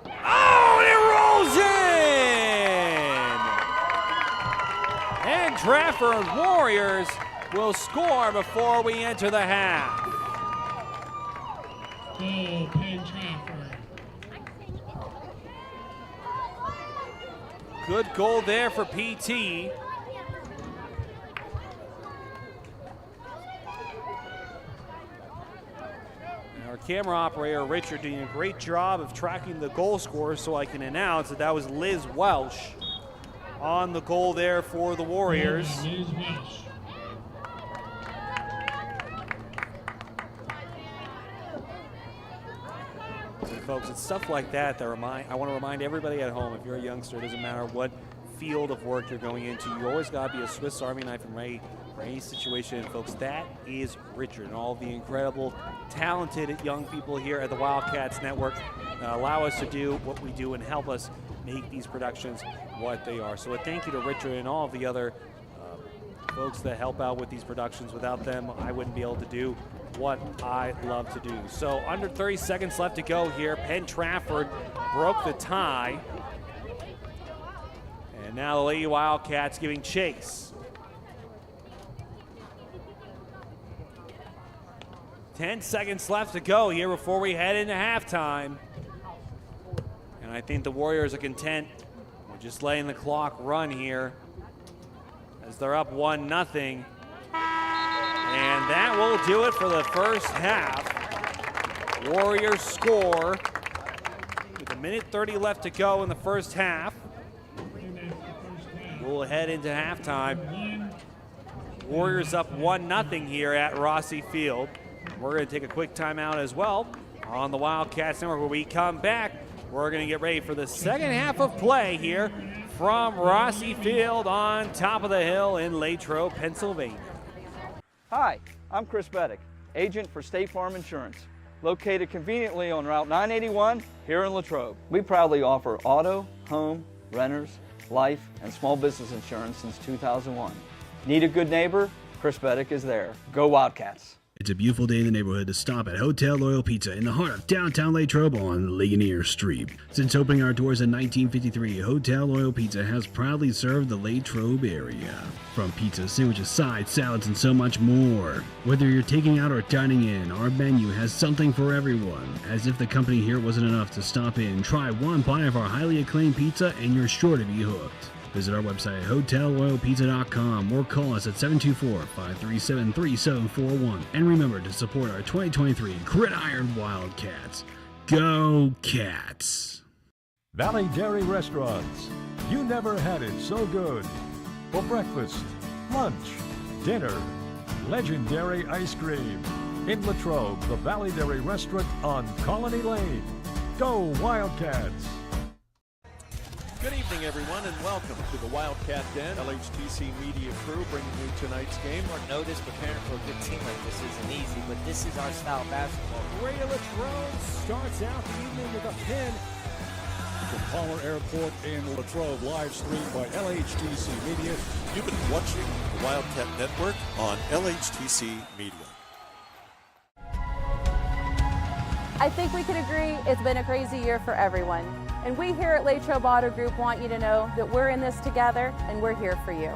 Oh, and it rolls in! And Trafford Warriors will score before we enter the half. Goal, Penn Trafford. Good goal there for PT. Our camera operator, Richard, doing a great job of tracking the goal scorer, so I can announce that was Liz Welsh on the goal there for the Warriors. Liz Welsh. So folks, it's stuff like that that I want to remind everybody at home, if you're a youngster, it doesn't matter what field of work you're going into, you always got to be a Swiss Army knife and ready for any situation. And folks, that is Richard and all the incredible, talented young people here at the Wildcats Network that allow us to do what we do and help us make these productions what they are. So a thank you to Richard and all of the other folks that help out with these productions. Without them, I wouldn't be able to do what I love to do. So under 30 seconds left to go here. Penn Trafford broke the tie. And now the Lady Wildcats giving chase. 10 seconds left to go here before we head into halftime. And I think the Warriors are content with just letting the clock run here as they're up 1-0. And that will do it for the first half. Warriors score with 1 minute 30 left to go in the first half. We'll head into halftime. Warriors up 1-0 here at Rossi Field. We're going to take a quick timeout as well on the Wildcats Network. When we come back, we're going to get ready for the second half of play here from Rossi Field on top of the hill in Latrobe, Pennsylvania. Hi, I'm Chris Beddick, agent for State Farm Insurance, located conveniently on Route 981 here in Latrobe. We proudly offer auto, home, renters, life, and small business insurance since 2001. Need a good neighbor? Chris Beddick is there. Go Wildcats! It's a beautiful day in the neighborhood to stop at Hotel Loyal Pizza in the heart of downtown Latrobe on Ligonier Street. Since opening our doors in 1953, Hotel Loyal Pizza has proudly served the Latrobe area. From pizza, sandwiches, sides, salads, and so much more. Whether you're taking out or dining in, our menu has something for everyone. As if the company here wasn't enough to stop in, try one bite of our highly acclaimed pizza and you're sure to be hooked. Visit our website at hotelloyalpizza.com or call us at 724-537-3741. And remember to support our 2023 Gridiron Wildcats. Go Cats! Valley Dairy Restaurants. You never had it so good. For breakfast, lunch, dinner. Legendary ice cream. In Latrobe, the Valley Dairy Restaurant on Colony Lane. Go Wildcats! Good evening, everyone, and welcome to the Wildcat Den. LHTC Media Crew bringing you tonight's game. Short notice, preparing for a good team like this isn't easy, but this is our style of basketball. Radio Latrobe starts out the evening with a Penn from Palmer Airport in Latrobe, live streamed by LHTC Media. You've been watching the Wildcat Network on LHTC Media. I think we can agree it's been a crazy year for everyone. And we here at Latrobe Auto Group want you to know that we're in this together and we're here for you.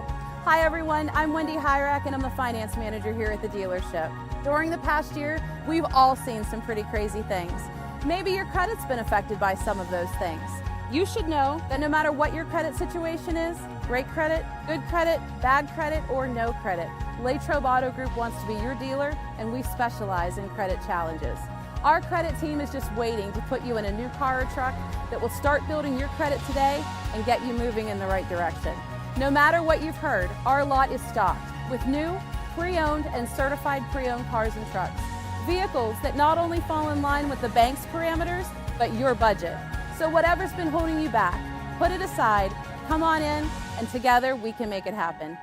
Hi everyone, I'm Wendy Hyrak and I'm the finance manager here at the dealership. During the past year, we've all seen some pretty crazy things. Maybe your credit's been affected by some of those things. You should know that no matter what your credit situation is, great credit, good credit, bad credit, or no credit, Latrobe Auto Group wants to be your dealer and we specialize in credit challenges. Our credit team is just waiting to put you in a new car or truck that will start building your credit today and get you moving in the right direction. No matter what you've heard, our lot is stocked with new, pre-owned, and certified pre-owned cars and trucks. Vehicles that not only fall in line with the bank's parameters, but your budget. So whatever's been holding you back, put it aside, come on in, and together we can make it happen.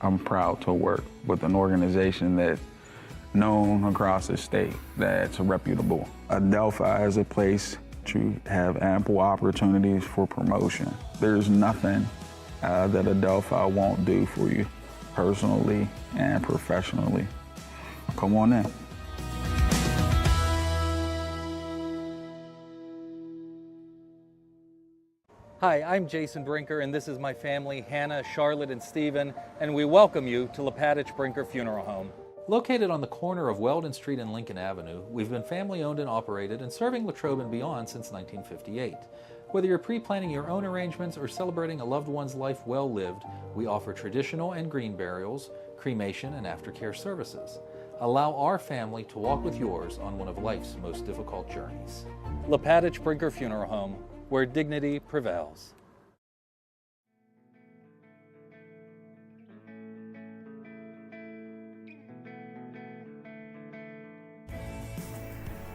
I'm proud to work with an organization that's known across the state, that's reputable. Adelphi is a place to have ample opportunities for promotion. There's nothing that Adelphi won't do for you personally and professionally. Come on in. Hi, I'm Jason Brinker, and this is my family, Hannah, Charlotte, and Stephen, and we welcome you to Lapadich Brinker Funeral Home. Located on the corner of Weldon Street and Lincoln Avenue, we've been family-owned and operated and serving Latrobe and beyond since 1958. Whether you're pre-planning your own arrangements or celebrating a loved one's life well lived, we offer traditional and green burials, cremation, and aftercare services. Allow our family to walk with yours on one of life's most difficult journeys. Lapadich Brinker Funeral Home, where dignity prevails.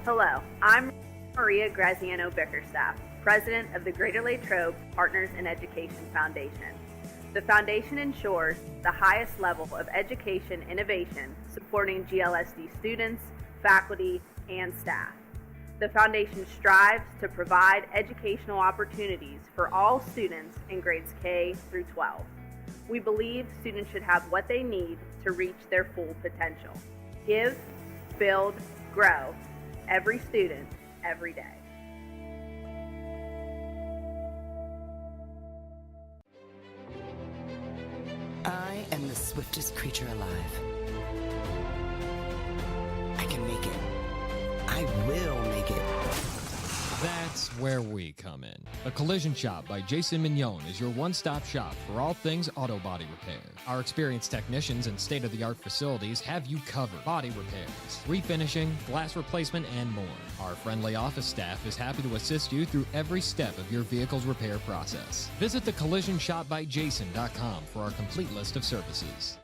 Hello, I'm Maria Graziano Bickerstaff, President of the Greater Latrobe Partners in Education Foundation. The foundation ensures the highest level of education innovation supporting GLSD students, faculty, and staff. The foundation strives to provide educational opportunities for all students in grades K through 12. We believe students should have what they need to reach their full potential. Give, build, grow. Every student, every day. I am the swiftest creature alive. I can make it. I will make it. That's where we come in. The Collision Shop by Jason Mignon is your one-stop shop for all things auto body repair. Our experienced technicians and state-of-the-art facilities have you covered. Body repairs, refinishing, glass replacement, and more. Our friendly office staff is happy to assist you through every step of your vehicle's repair process. Visit thecollisionshopbyjason.com for our complete list of services.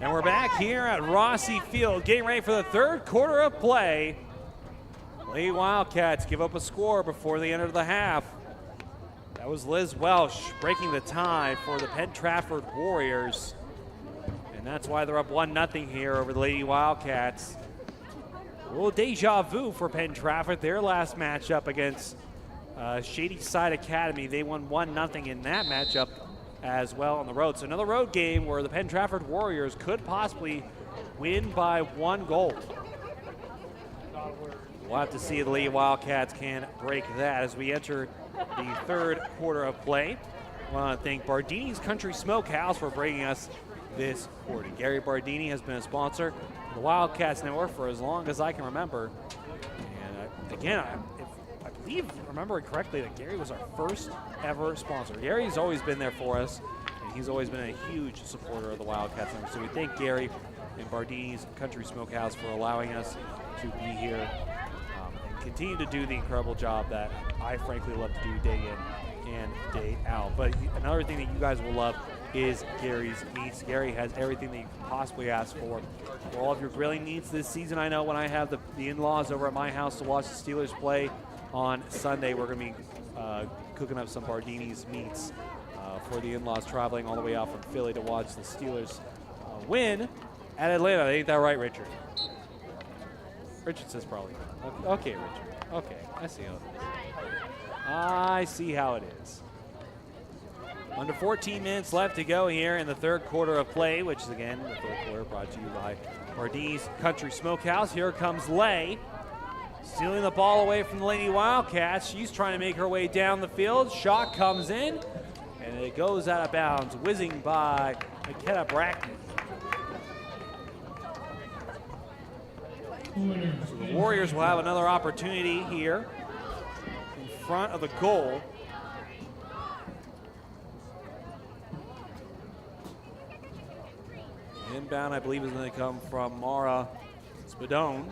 And we're back here at Rossi Field, getting ready for the third quarter of play. Lady Wildcats give up a score before the end of the half. That was Liz Welsh breaking the tie for the Penn Trafford Warriors. And that's why they're up 1-0 here over the Lady Wildcats. A little deja vu for Penn Trafford. Their last matchup against Shady Side Academy, they won 1-0 in that matchup as well on the road. So another road game where the Penn Trafford Warriors could possibly win by 1 goal. We'll have to see if the Lady Wildcats can break that as we enter the third quarter of play. I want to thank Bardini's Country Smokehouse for bringing us this quarter. Gary Bardini has been a sponsor of the Wildcats Network for as long as I can remember. And again, I believe, remembering correctly, that Gary was our first ever sponsor. Gary's always been there for us, and he's always been a huge supporter of the Wildcats Network. So we thank Gary and Bardini's Country Smokehouse for allowing us to be here and continue to do the incredible job that I frankly love to do day in and day out. But another thing that you guys will love is Gary's Meats. Gary has everything that you can possibly ask for all of your grilling needs this season. I know when I have the in-laws over at my house to watch the Steelers play on Sunday, we're going to be cooking up some Bardini's Meats for the in-laws traveling all the way out from Philly to watch the Steelers win at Atlanta. Ain't that right, Richard? Richard says probably not. Okay, Richard. Okay, I see how it is. I see how it is. Under 14 minutes left to go here in the third quarter of play, which is, again, the third quarter brought to you by Bardini's Country Smokehouse. Here comes Lay, stealing the ball away from the Lady Wildcats. She's trying to make her way down the field. Shot comes in, and it goes out of bounds, whizzing by McKenna Brackney. So the Warriors will have another opportunity here in front of the goal. Inbound, I believe, is going to come from Mara Spadone,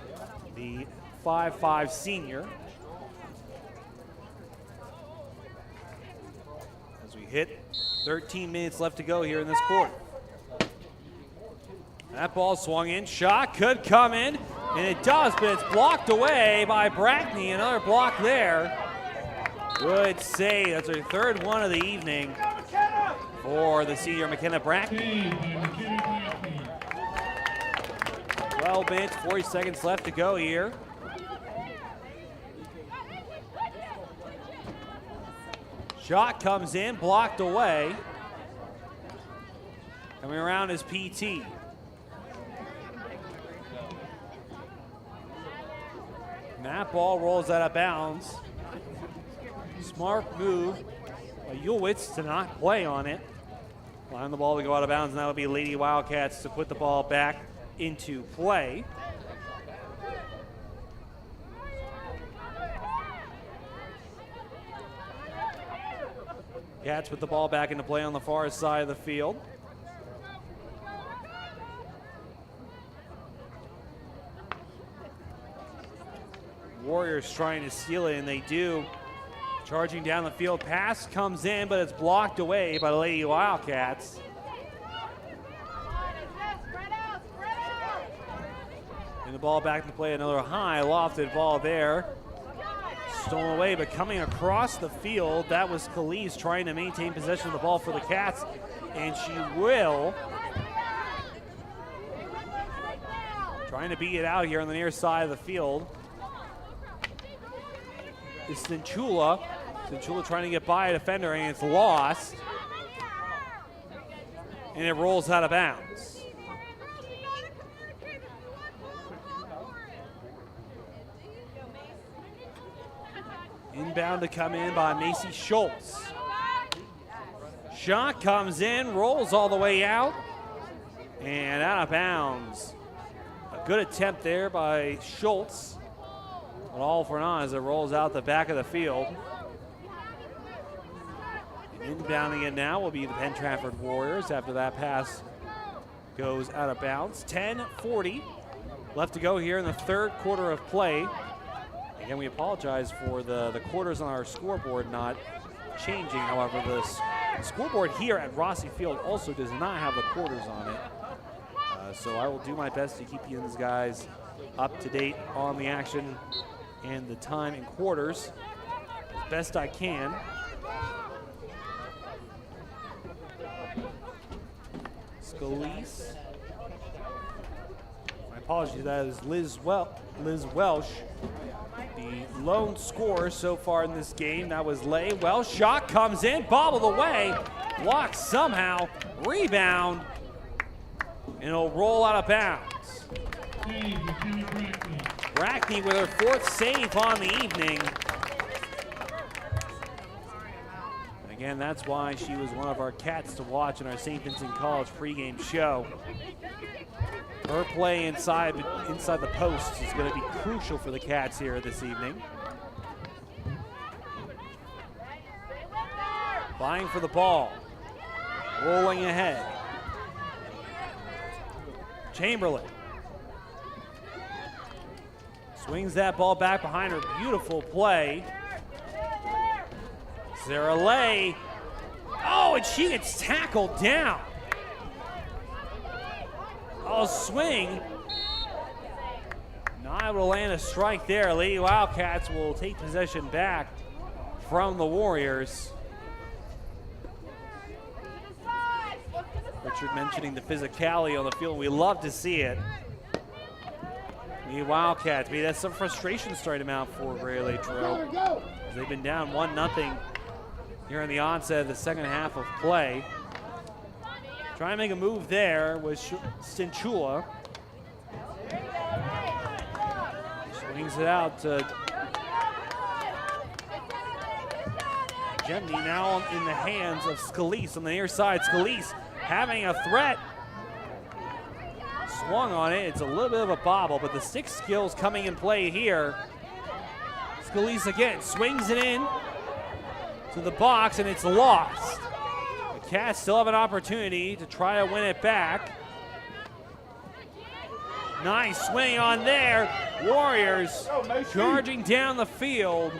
the 5'5 senior. As we hit 13 minutes left to go here in this quarter. That ball swung in. Shot could come in, and it does, but it's blocked away by Brackney. Another block there. Good save. That's her third one of the evening for the senior McKenna Brackney. 12 minutes, 40 seconds left to go here. Shot comes in, blocked away. Coming around is PT. And that ball rolls out of bounds. Smart move by Ulwitz to not play on it. Allowing the ball to go out of bounds, and that would be Lady Wildcats to put the ball back into play. Cats put the ball back into play on the far side of the field. Warriors trying to steal it, and they do. Charging down the field, pass comes in, but it's blocked away by the Lady Wildcats. And the ball back into play, another high lofted ball there. Stolen away, but coming across the field, that was Khalees trying to maintain possession of the ball for the Cats, and she will. Trying to beat it out here on the near side of the field. It's Cinchula. Cinchula trying to get by a defender, and it's lost. And it rolls out of bounds. Inbound to come in by Macy Schultz. Shot comes in, rolls all the way out, and out of bounds. A good attempt there by Schultz. But all for naught as it rolls out the back of the field. And inbounding it now will be the Penn Trafford Warriors after that pass goes out of bounds. 10:40 left to go here in the third quarter of play. Again, we apologize for the quarters on our scoreboard not changing. However, the scoreboard here at Rossi Field also does not have the quarters on it. So I will do my best to keep you guys up to date on the action and the time in quarters as best I can. Scalise apologies, that is Liz Welsh. The lone scorer so far in this game, that was Lay. Welsh, shot comes in, bobbled away, blocked somehow, rebound, and it'll roll out of bounds. Brackney with her 4th save on the evening. Again, that's why she was one of our cats to watch in our St. Vincent College pregame show. Her play inside the posts is going to be crucial for the Cats here this evening. Vying for the ball. Rolling ahead. Chamberlain. Swings that ball back behind her. Beautiful play. Sarah Lay. Oh, and she gets tackled down. Oh, swing. Not able to land a strike there. Lady Wildcats will take possession back from the Warriors. Richard mentioning the physicality on the field. We love to see it. The Wildcats, maybe that's some frustration starting to mount for Greater Latrobe. They've been down 1-0 here in the onset of the second half of play. Trying to make a move there was Stinchula. Swings it out to Gemini, now in the hands of Scalise on the near side. Scalise having a threat. Swung on it. It's a little bit of a bobble, but the stick skills coming in play here. Scalise again swings it in to the box, and it's lost. The Cats still have an opportunity to try to win it back. Nice swing on there. Warriors charging down the field.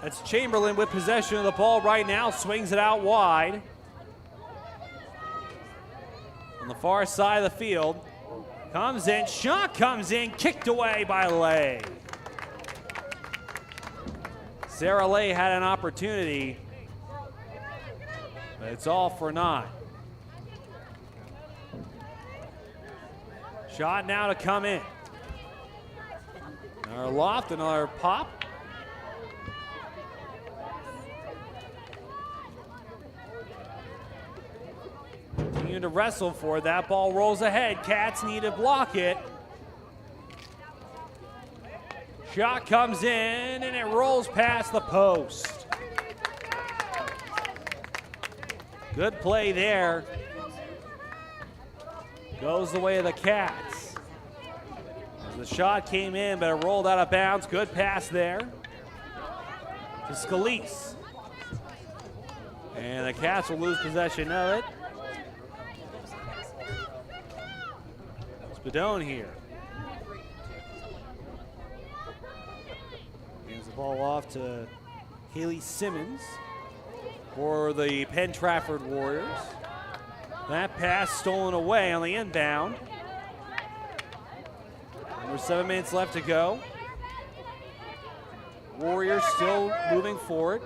That's Chamberlain with possession of the ball right now. Swings it out wide. On the far side of the field. Comes in, shot comes in, kicked away by Lay. Sarah Lay had an opportunity, but it's all for naught. Shot now to come in. Another loft, another pop. Continue to wrestle for it. That ball rolls ahead. Cats need to block it. Shot comes in, and it rolls past the post. Good play there. Goes the way of the Cats. The shot came in, but it rolled out of bounds. Good pass there to Scalise. And the Cats will lose possession of it. Spadone here. Hands the ball off to Haley Simmons for the Penn Trafford Warriors. That pass stolen away on the inbound. Under 7 minutes left to go. Warriors still moving forward.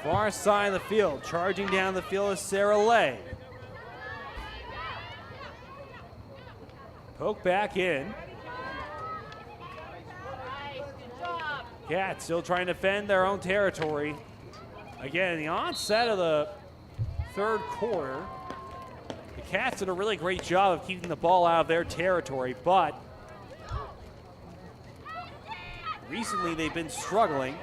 Far side of the field, charging down the field is Sarah Lay. Poke back in. Cats still trying to defend their own territory. Again, the onset of the third quarter, the Cats did a really great job of keeping the ball out of their territory, but recently they've been struggling.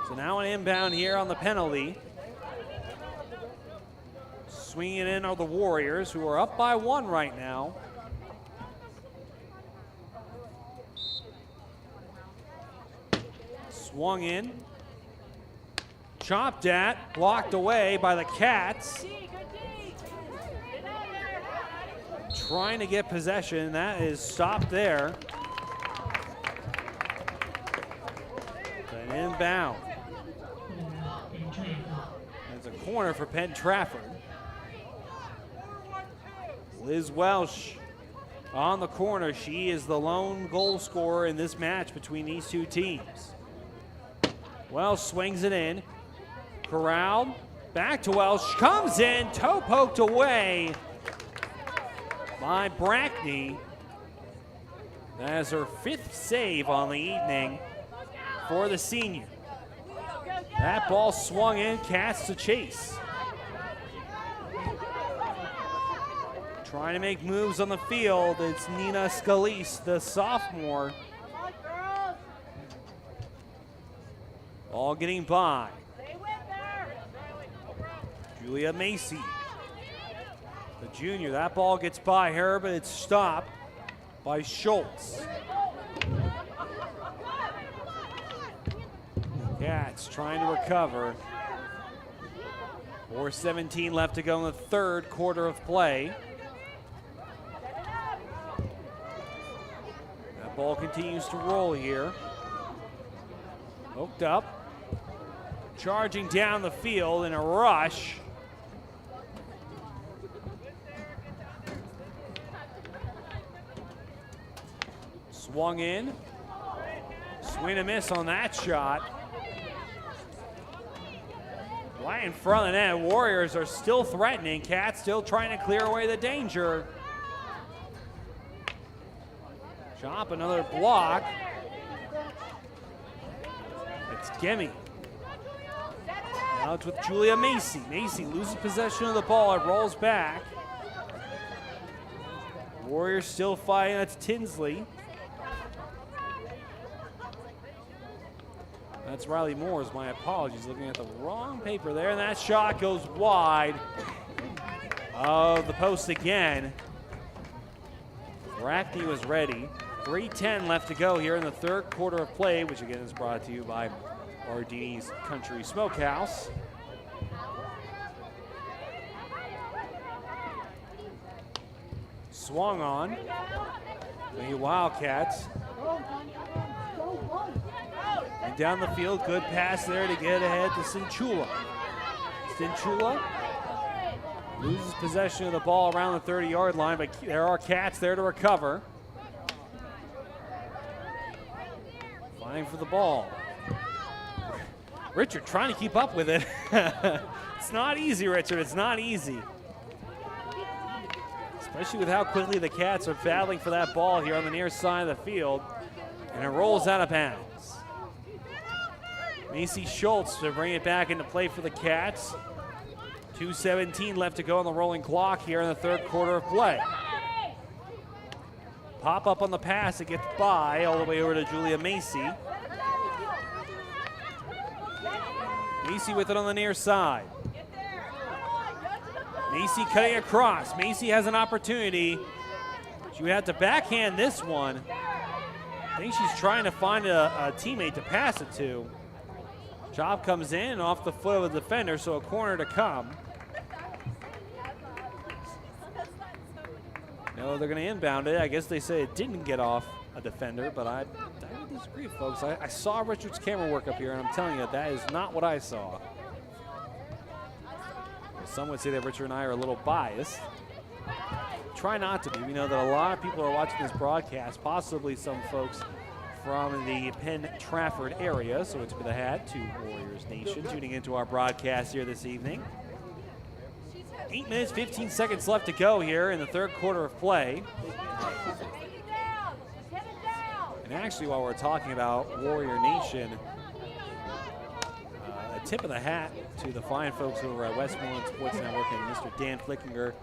So now an inbound here on the penalty. Swinging in are the Warriors, who are up by 1 right now. Swung in. Chopped at, blocked away by the Cats. Trying to get possession, that is stopped there. An inbound. It's a corner for Penn Trafford. Liz Welsh on the corner. She is the lone goal scorer in this match between these two teams. Welsh swings it in. Corral back to Welsh. Comes in. Toe poked away by Brackney. That is her 5th save on the evening for the senior. That ball swung in. Cats to chase. Trying to make moves on the field. It's Nina Scalise, the sophomore. Ball getting by. Julia Macy, the junior. That ball gets by her, but it's stopped by Schultz. Cats trying to recover. 4:17 left to go in the third quarter of play. That ball continues to roll here. Hooked up. Charging down the field in a rush. Swung in. Swing and miss on that shot. Right in front of the net. Warriors are still threatening. Cats still trying to clear away the danger. Chop, another block. It's Gimme. Now it's with Julia Macy. Macy loses possession of the ball. It rolls back. Warriors still fighting. That's Tinsley. That's Riley Moore's. My apologies. Looking at the wrong paper there. And that shot goes wide of the post again. Brackney was ready. 3:10 left to go here in the third quarter of play, which again is brought to you by Bardini's Country Smokehouse. Swung on. The Wildcats. And down the field, good pass there to get ahead to Cinchula. Cinchula loses possession of the ball around the 30-yard line, but there are Cats there to recover. Vying for the ball. Richard trying to keep up with it. It's not easy, Richard. It's not easy. Especially with how quickly the Cats are battling for that ball here on the near side of the field. And it rolls out of bounds. Macy Schultz to bring it back into play for the Cats. 2:17 left to go on the rolling clock here in the third quarter of play. Pop up on the pass. It gets by all the way over to Julia Macy. Macy with it on the near side. Macy cutting across. Macy has an opportunity. She would have to backhand this one. I think she's trying to find a teammate to pass it to. Chop comes in off the foot of a defender, so a corner to come. No, they're going to inbound it. I guess they say it didn't get off a defender, but I would disagree, folks. I saw Richard's camera work up here, and I'm telling you, that is not what I saw. Some would say that Richard and I are a little biased. Try not to be. We know that a lot of people are watching this broadcast, possibly some folks from the Penn Trafford area. So it's with a hat to Warriors Nation tuning into our broadcast here this evening. 8 minutes, 15 seconds left to go here in the third quarter of play. And actually, while we're talking about Warrior Nation, a tip of the hat to the fine folks over at Westmoreland Sports Network and Mr. Dan Flickinger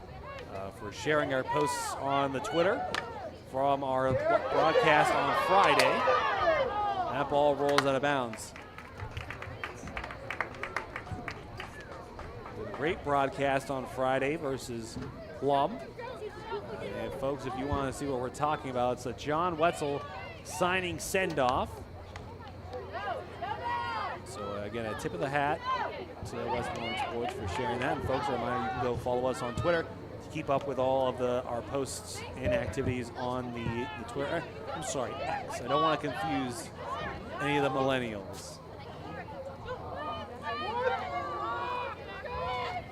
for sharing our posts on the Twitter from our broadcast on Friday. That ball rolls out of bounds. Great broadcast on Friday versus Plum. And folks, if you want to see what we're talking about, it's a John Wetzel signing send-off. So again, a tip of the hat to Westmoreland Sports for sharing that. And folks, a reminder, you can go follow us on Twitter to keep up with all of our posts and activities on the Twitter. I'm sorry, X. I don't want to confuse any of the millennials.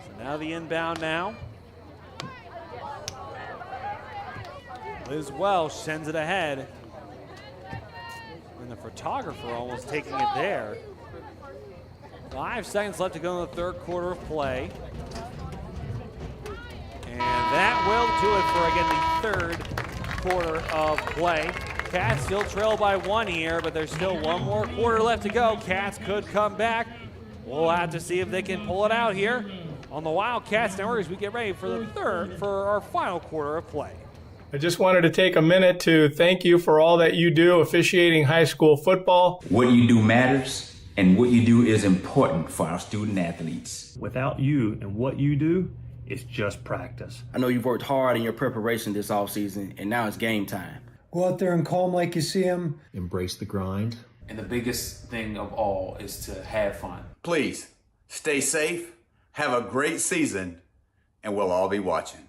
So now the inbound now. Liz Welsh sends it ahead. And the photographer almost taking it there. 5 seconds left to go in the third quarter of play. And that will do it for, again, the third quarter of play. Cats still trail by 1 here, but there's still 1 more quarter left to go. Cats could come back. We'll have to see if they can pull it out here on the Wildcats Network as we get ready for our final quarter of play. I just wanted to take a minute to thank you for all that you do officiating high school football. What you do matters, and what you do is important for our student athletes. Without you and what you do, it's just practice. I know you've worked hard in your preparation this offseason, and now it's game time. Go out there and call them like you see them. Embrace the grind. And the biggest thing of all is to have fun. Please, stay safe, have a great season, and we'll all be watching.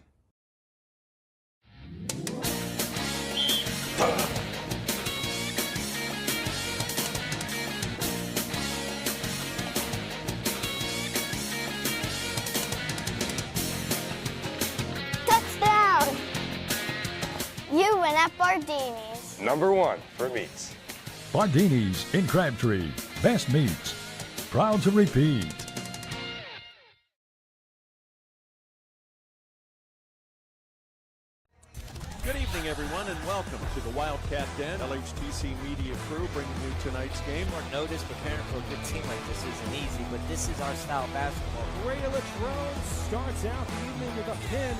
Touchdown! You win at Bardini's. #1 for meats. Bardini's in Crabtree. Best meats. Proud to repeat. Good evening, everyone, and welcome to the Wildcat Den. LHTC Media Crew bringing you tonight's game. More notice, preparing for a good team like this isn't easy, but this is our style of basketball. Greater Latrobe starts out the evening with a pin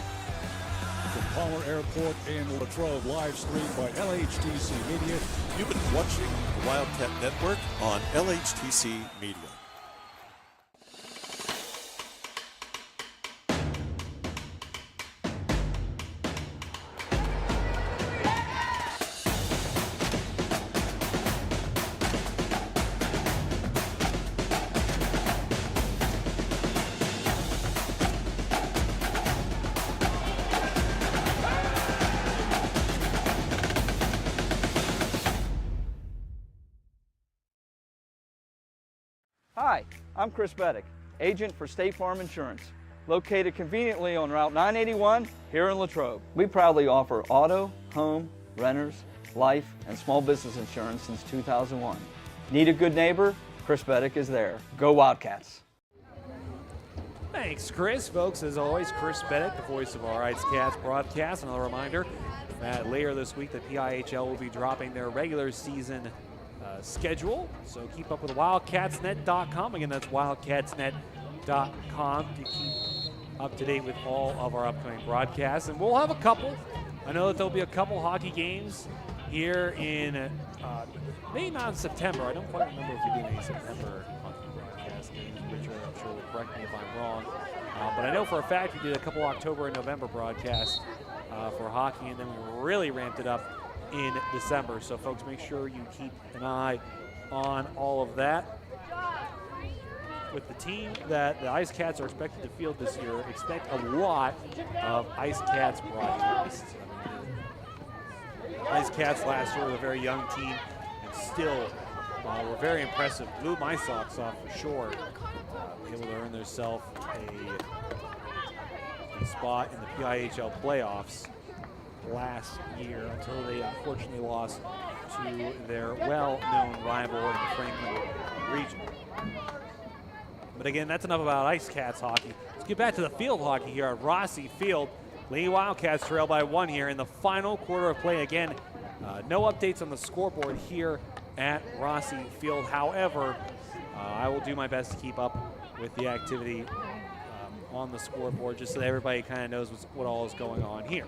from Pollard Airport in Latrobe, live streamed by LHTC Media. You've been watching the Wildcat Network on LHTC Media. Hi, I'm Chris Beddick, agent for State Farm Insurance, located conveniently on Route 981 here in Latrobe. We proudly offer auto, home, renters, life, and small business insurance since 2001. Need a good neighbor? Chris Beddick is there. Go Wildcats! Thanks, Chris. Folks, as always, Chris Beddick, the voice of our Ice Cats broadcast. Another reminder that later this week, the PIHL will be dropping their regular season schedule. So keep up with wildcatsnet.com. Again, that's wildcatsnet.com to keep up to date with all of our upcoming broadcasts. And we'll have a couple. I know that there'll be a couple hockey games here in, maybe not in September. I don't quite remember if we did any September hockey broadcast games. Richard, I'm sure, will correct me if I'm wrong. But I know for a fact we did a couple October and November broadcasts for hockey, and then we really ramped it up in December. So folks, make sure you keep an eye on all of that. With the team that the Ice Cats are expected to field this year, expect a lot of Ice Cats broadcasts. Ice Cats last year were a very young team and still were very impressive. Blew my socks off for sure. Able to earn themselves a spot in the PIHL playoffs last year until they unfortunately lost to their well-known rival in the Franklin region. But again, that's enough about Ice Cats hockey. Let's get back to the field hockey here at Rossi Field. Lady Wildcats trail by 1 here in the final quarter of play. Again, no updates on the scoreboard here at Rossi Field. However, I will do my best to keep up with the activity on the scoreboard just so that everybody kind of knows what all is going on here.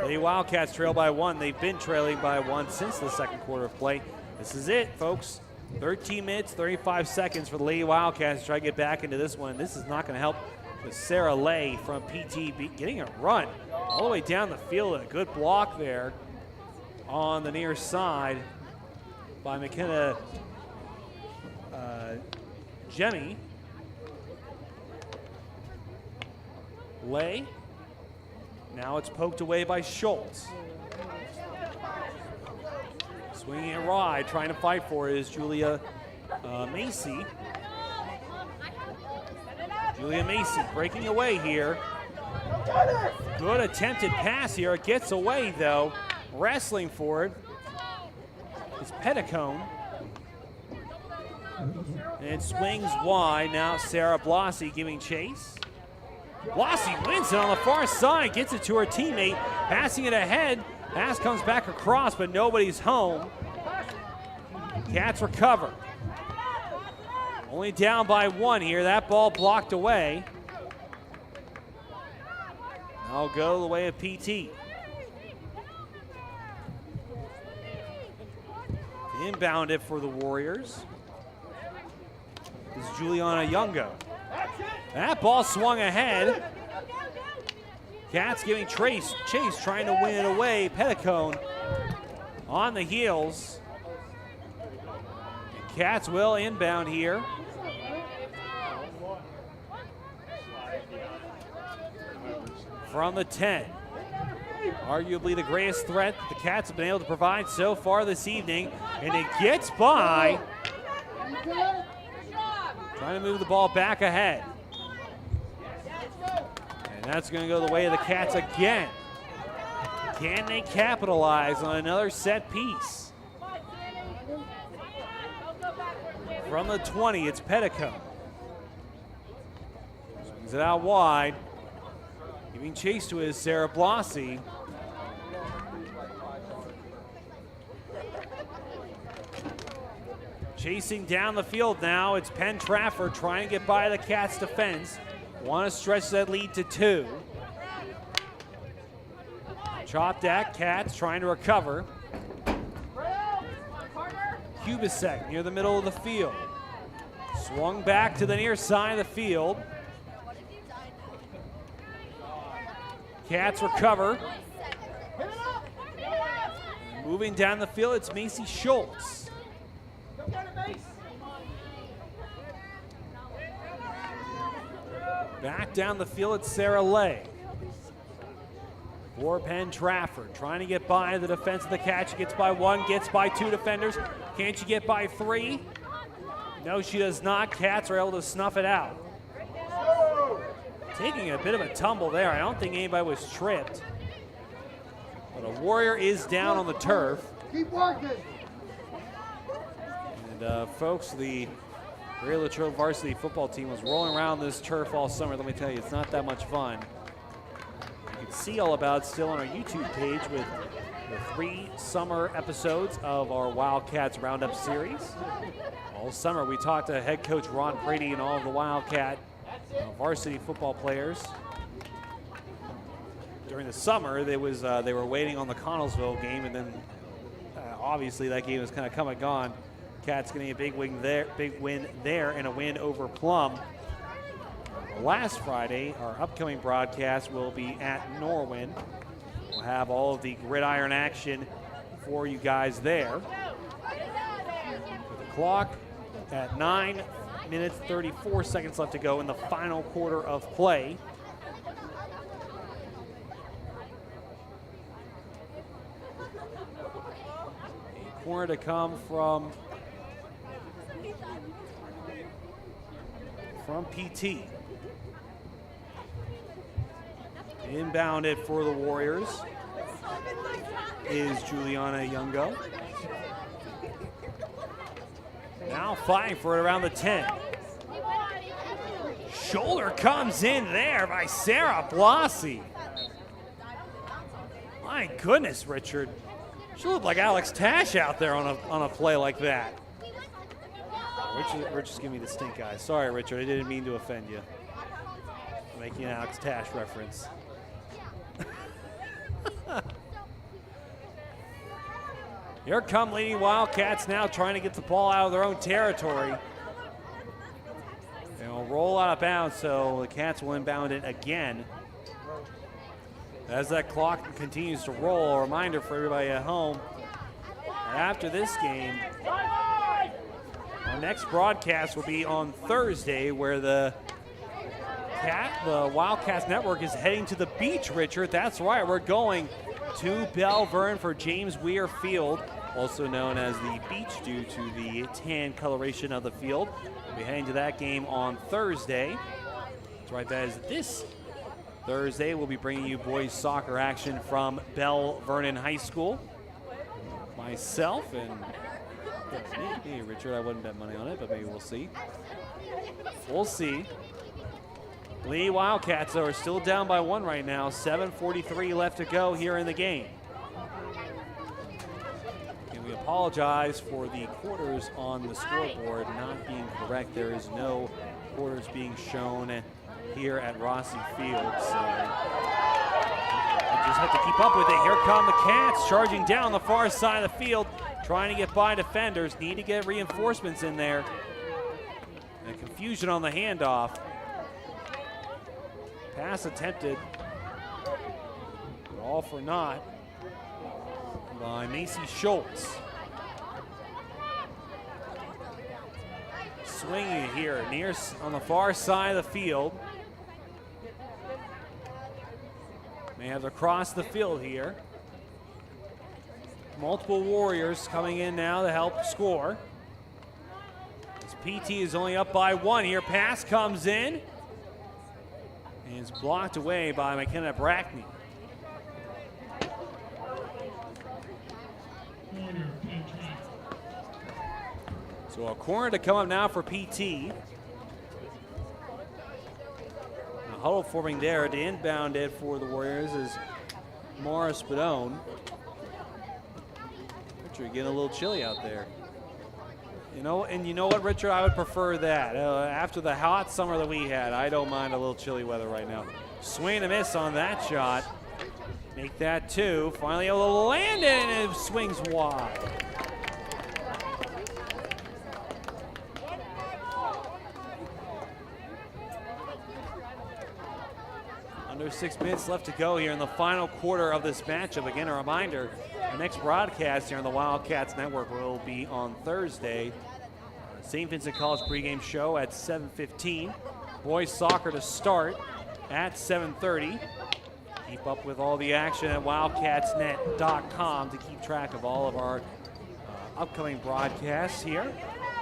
The Wildcats trail by 1. They've been trailing by 1 since the second quarter of play. This is it, folks. 13 minutes, 35 seconds for the Lady Wildcats to try to get back into this one. This is not going to help with Sarah Lay from PTB getting a run all the way down the field. A good block there on the near side by McKenna Jemmy. Lay. Now it's poked away by Schultz. Swinging it wide, trying to fight for it is Julia Macy. Julia Macy breaking away here. Good attempted pass here. It gets away, though. Wrestling for it is Petticone. And it swings wide. Now Sarah Blossy giving chase. Blossy wins it on the far side. Gets it to her teammate. Passing it ahead. Pass comes back across, but nobody's home. Cats recover. Only down by 1 here. That ball blocked away. I'll go the way of PT. Inbound it for the Warriors is Juliana Youngo. That ball swung ahead. Cats giving chase, trying to win it away. Petticone on the heels. And Cats will inbound here. From the 10. Arguably the greatest threat the Cats have been able to provide so far this evening. And it gets by. Trying to move the ball back ahead. And that's going to go the way of the Cats again. Can they capitalize on another set piece? From the 20, it's Petticone. Swings it out wide. Giving chase to his Sarah Blossy. Chasing down the field now, it's Penn Trafford trying to get by the Cats defense. Want to stretch that lead to 2. Chopped at, Cats trying to recover. Kubasek near the middle of the field. Swung back to the near side of the field. Cats recover. Moving down the field, it's Macy Schultz. Back down the field, it's Sarah Lay. For Penn Trafford, trying to get by the defense of the Cats. She gets by 1, gets by 2 defenders. Can't she get by 3? No, she does not. Cats are able to snuff it out. Taking a bit of a tumble there. I don't think anybody was tripped. But a Warrior is down on the turf. Keep working. And folks, the Greater Latrobe varsity football team was rolling around this turf all summer. Let me tell you, it's not that much fun. You can see all about it still on our YouTube page with the 3 summer episodes of our Wildcats Roundup series. All summer we talked to head coach Ron Brady and all of the Wildcat varsity football players. During the summer, they were waiting on the Connellsville game, and then obviously that game was kind of come and gone. Cats getting a big win there, and a win over Plum. Last Friday, our upcoming broadcast will be at Norwin. We'll have all of the gridiron action for you guys there. With the clock at 9 minutes, 34 seconds left to go in the final quarter of play. A corner to come from PT. Inbound it for the Warriors is Juliana Youngo. Now fighting for it around the 10. Shoulder comes in there by Sarah Blossy. My goodness, Richard. She looked like Alex Tash out there on a play like that. Richard's giving me the stink eye. Sorry, Richard, I didn't mean to offend you. I'm making an Alex Tash reference. Here come Lady Wildcats now trying to get the ball out of their own territory. They'll roll out of bounds, so the Cats will inbound it again. As that clock continues to roll, a reminder for everybody at home, after this game, our next broadcast will be on Thursday, where the Wildcats Network is heading to the beach, Richard. That's right, we're going to Belle Verne for James Weir Field, also known as the beach due to the tan coloration of the field. We'll be heading to that game on Thursday. That's right, that is this Thursday, we'll be bringing you boys soccer action from Bell Vernon High School. Myself and me, Richard, I wouldn't bet money on it, but maybe we'll see. We'll see. Lee Wildcats, though, are still down by 1 right now. 7:43 left to go here in the game. And we apologize for the quarters on the scoreboard not being correct. There is no quarters being shown here at Rossi Field. So I just have to keep up with it. Here come the Cats charging down the far side of the field, trying to get by defenders. Need to get reinforcements in there. And confusion on the handoff. Pass attempted, but all for naught by Macy Schultz. Swinging here near on the far side of the field. May have to cross the field here. Multiple Warriors coming in now to help score. As PT is only up by 1 here. Pass comes in. And it's blocked away by McKenna Brackney. So a corner to come up now for PT. A huddle forming there to inbound it for the Warriors is Morris Badone. Richard, getting a little chilly out there. You know what, Richard? I would prefer that. After the hot summer that we had, I don't mind a little chilly weather right now. Swing and a miss on that shot. Make that 2. Finally able to land it, and it swings wide. Under 6 minutes left to go here in the final quarter of this matchup. Again, a reminder, the next broadcast here on the Wildcats Network will be on Thursday. St. Vincent College pregame show at 7:15. Boys soccer to start at 7:30. Keep up with all the action at wildcatsnet.com to keep track of all of our upcoming broadcasts here.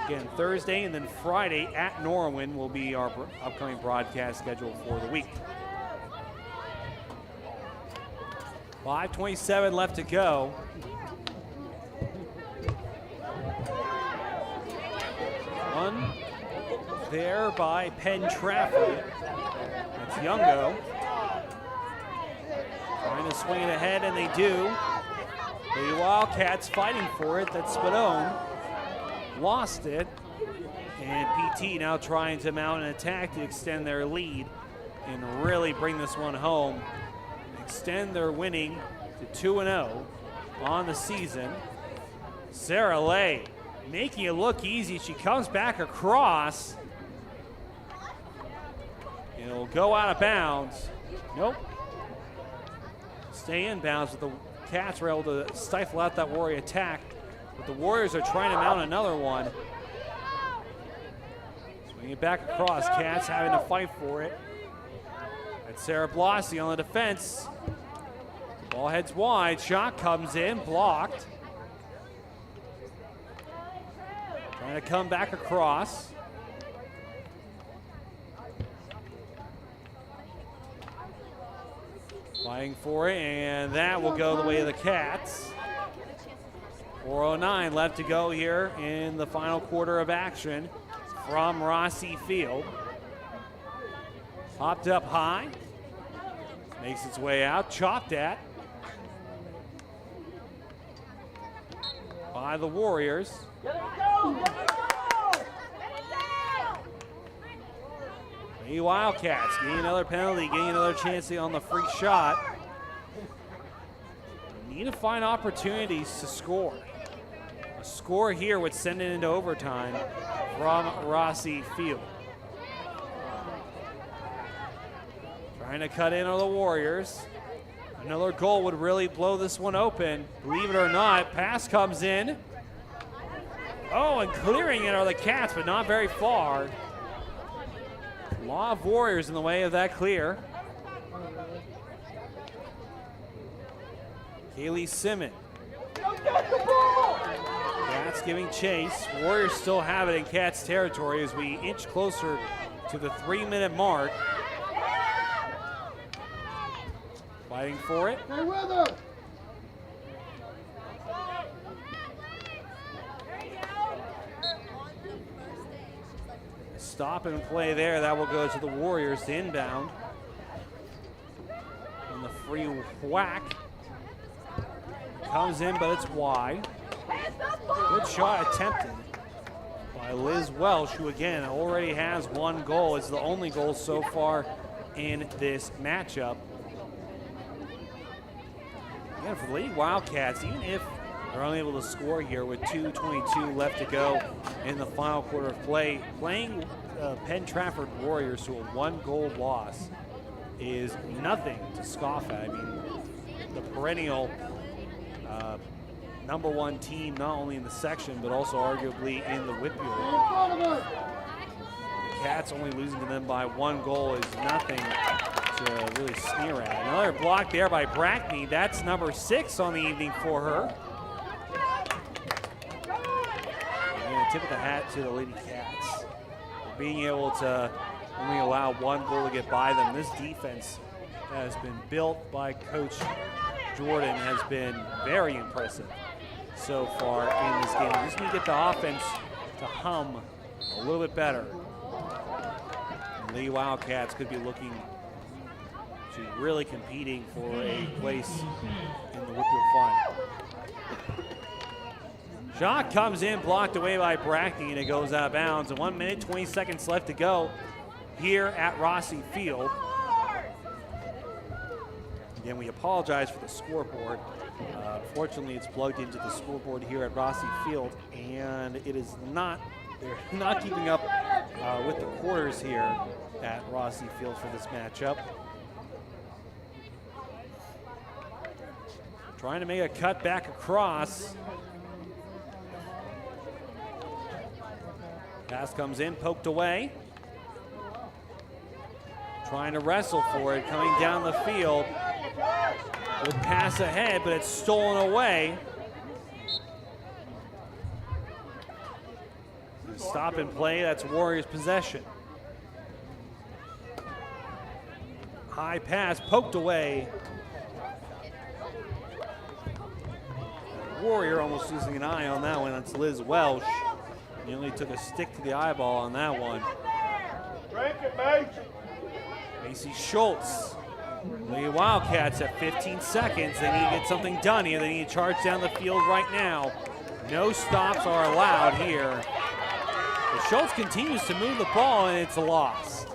Again, Thursday and then Friday at Norwin will be our upcoming broadcast schedule for the week. 5:27 left to go. One there by Penn Trafford. That's Youngo. Trying to swing it ahead, and they do. The Wildcats fighting for it. That's Spadone. Lost it. And PT now trying to mount an attack to extend their lead and really bring this one home. Extend their winning to 2-0 on the season. Sarah Lay making it look easy. She comes back across. It'll go out of bounds. Nope. Stay in bounds, but the Cats were able to stifle out that Warrior attack. But the Warriors are trying to mount another one. Swing it back across. Cats having to fight for it. That's Sarah Blasi on the defense. Ball heads wide. Shot comes in. Blocked. Trying to come back across. Fighting for it, and that will go the way of the Cats. 4:09 left to go here in the final quarter of action from Rossi Field. Popped up high. Makes its way out. Chopped at by the Warriors. The Wildcats getting another penalty, getting another chance on the free shot. Need to find opportunities to score. A score here would send it into overtime from Rossi Field. Trying to cut in on the Warriors. Another goal would really blow this one open. Believe it or not, pass comes in. Oh, and clearing it are the Cats, but not very far. A lot of Warriors in the way of that clear. Kaylee Simmons. Cats giving chase. Warriors still have it in Cats territory as we inch closer to the 3-minute mark. Fighting for it. Stay with her. Stop and play there. That will go to the Warriors to inbound. And the free whack comes in, but it's wide. Good shot attempted by Liz Welsh, who again already has one goal. It's the only goal so far in this matchup. Again, for the Lady Wildcats, even if they're unable to score here with 2:22 left to go in the final quarter of play, playing Penn Trafford Warriors to a one-goal loss is nothing to scoff at. I mean, the perennial #1 team, not only in the section, but also arguably in the WPIAL. The Cats only losing to them by one goal is nothing to really sneer at. Another block there by Brackney. That's number 6 on the evening for her. And tip of the hat to the Lady Cats for being able to only allow one goal to get by them. This defense has been built by Coach Jordan has been very impressive so far in this game. Just need to get the offense to hum a little bit better. And the Wildcats could be looking to really competing for a place in the WPIAL final. Shot comes in, blocked away by Brackney, and it goes out of bounds. And 1 minute, 20 seconds left to go here at Rossi Field. Again, we apologize for the scoreboard. Fortunately, it's plugged into the scoreboard here at Rossi Field, and it is not, they're not keeping up with the quarters here at Rossi Field for this matchup. Trying to make a cut back across. Pass comes in, poked away. Trying to wrestle for it, coming down the field. Good pass ahead, but it's stolen away. Stop and play, that's Warriors possession. High pass, poked away. Warrior almost losing an eye on that one. That's Liz Welsh. He only took a stick to the eyeball on that one. Macy Schultz. The Wildcats at 15 seconds. They need to get something done here. They need to charge down the field right now. No stops are allowed here. But Schultz continues to move the ball, and it's a loss.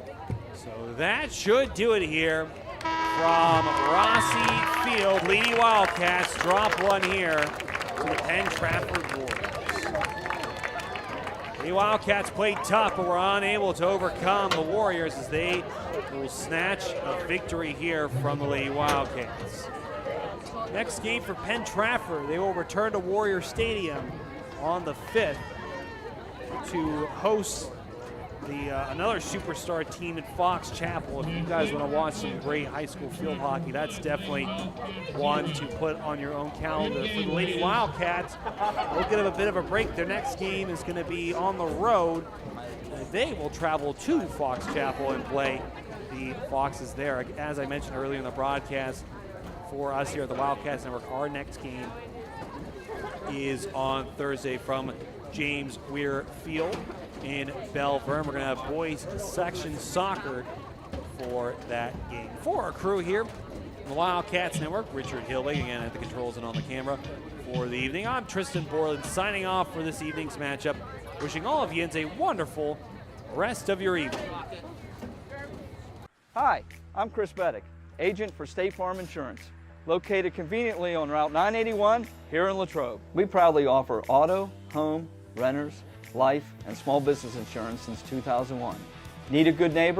So that should do it here from Rossi Field. Lady Wildcats drop one here to the Penn Trafford Warriors. The Wildcats played tough, but were unable to overcome the Warriors as they will snatch a victory here from the Lady Wildcats. Next game for Penn Trafford, they will return to Warrior Stadium on the 5th to host another superstar team at Fox Chapel. If you guys want to watch some great high school field hockey, that's definitely one to put on your own calendar. For the Lady Wildcats, they'll get a bit of a break. Their next game is going to be on the road. They will travel to Fox Chapel and play the Foxes there. As I mentioned earlier in the broadcast, for us here at the Wildcats Network, our next game is on Thursday from James Weir Field in Belle Vernon. We're going to have boys section soccer for that game. For our crew here on the Wildcats Network, Richard Hilwig again at the controls and on the camera for the evening. I'm Tristan Borland signing off for this evening's matchup. Wishing all of you a wonderful rest of your evening. Hi, I'm Chris Beddick, agent for State Farm Insurance, located conveniently on Route 981 here in Latrobe. We proudly offer auto, home, renters, life, and small business insurance since 2001. Need a good neighbor?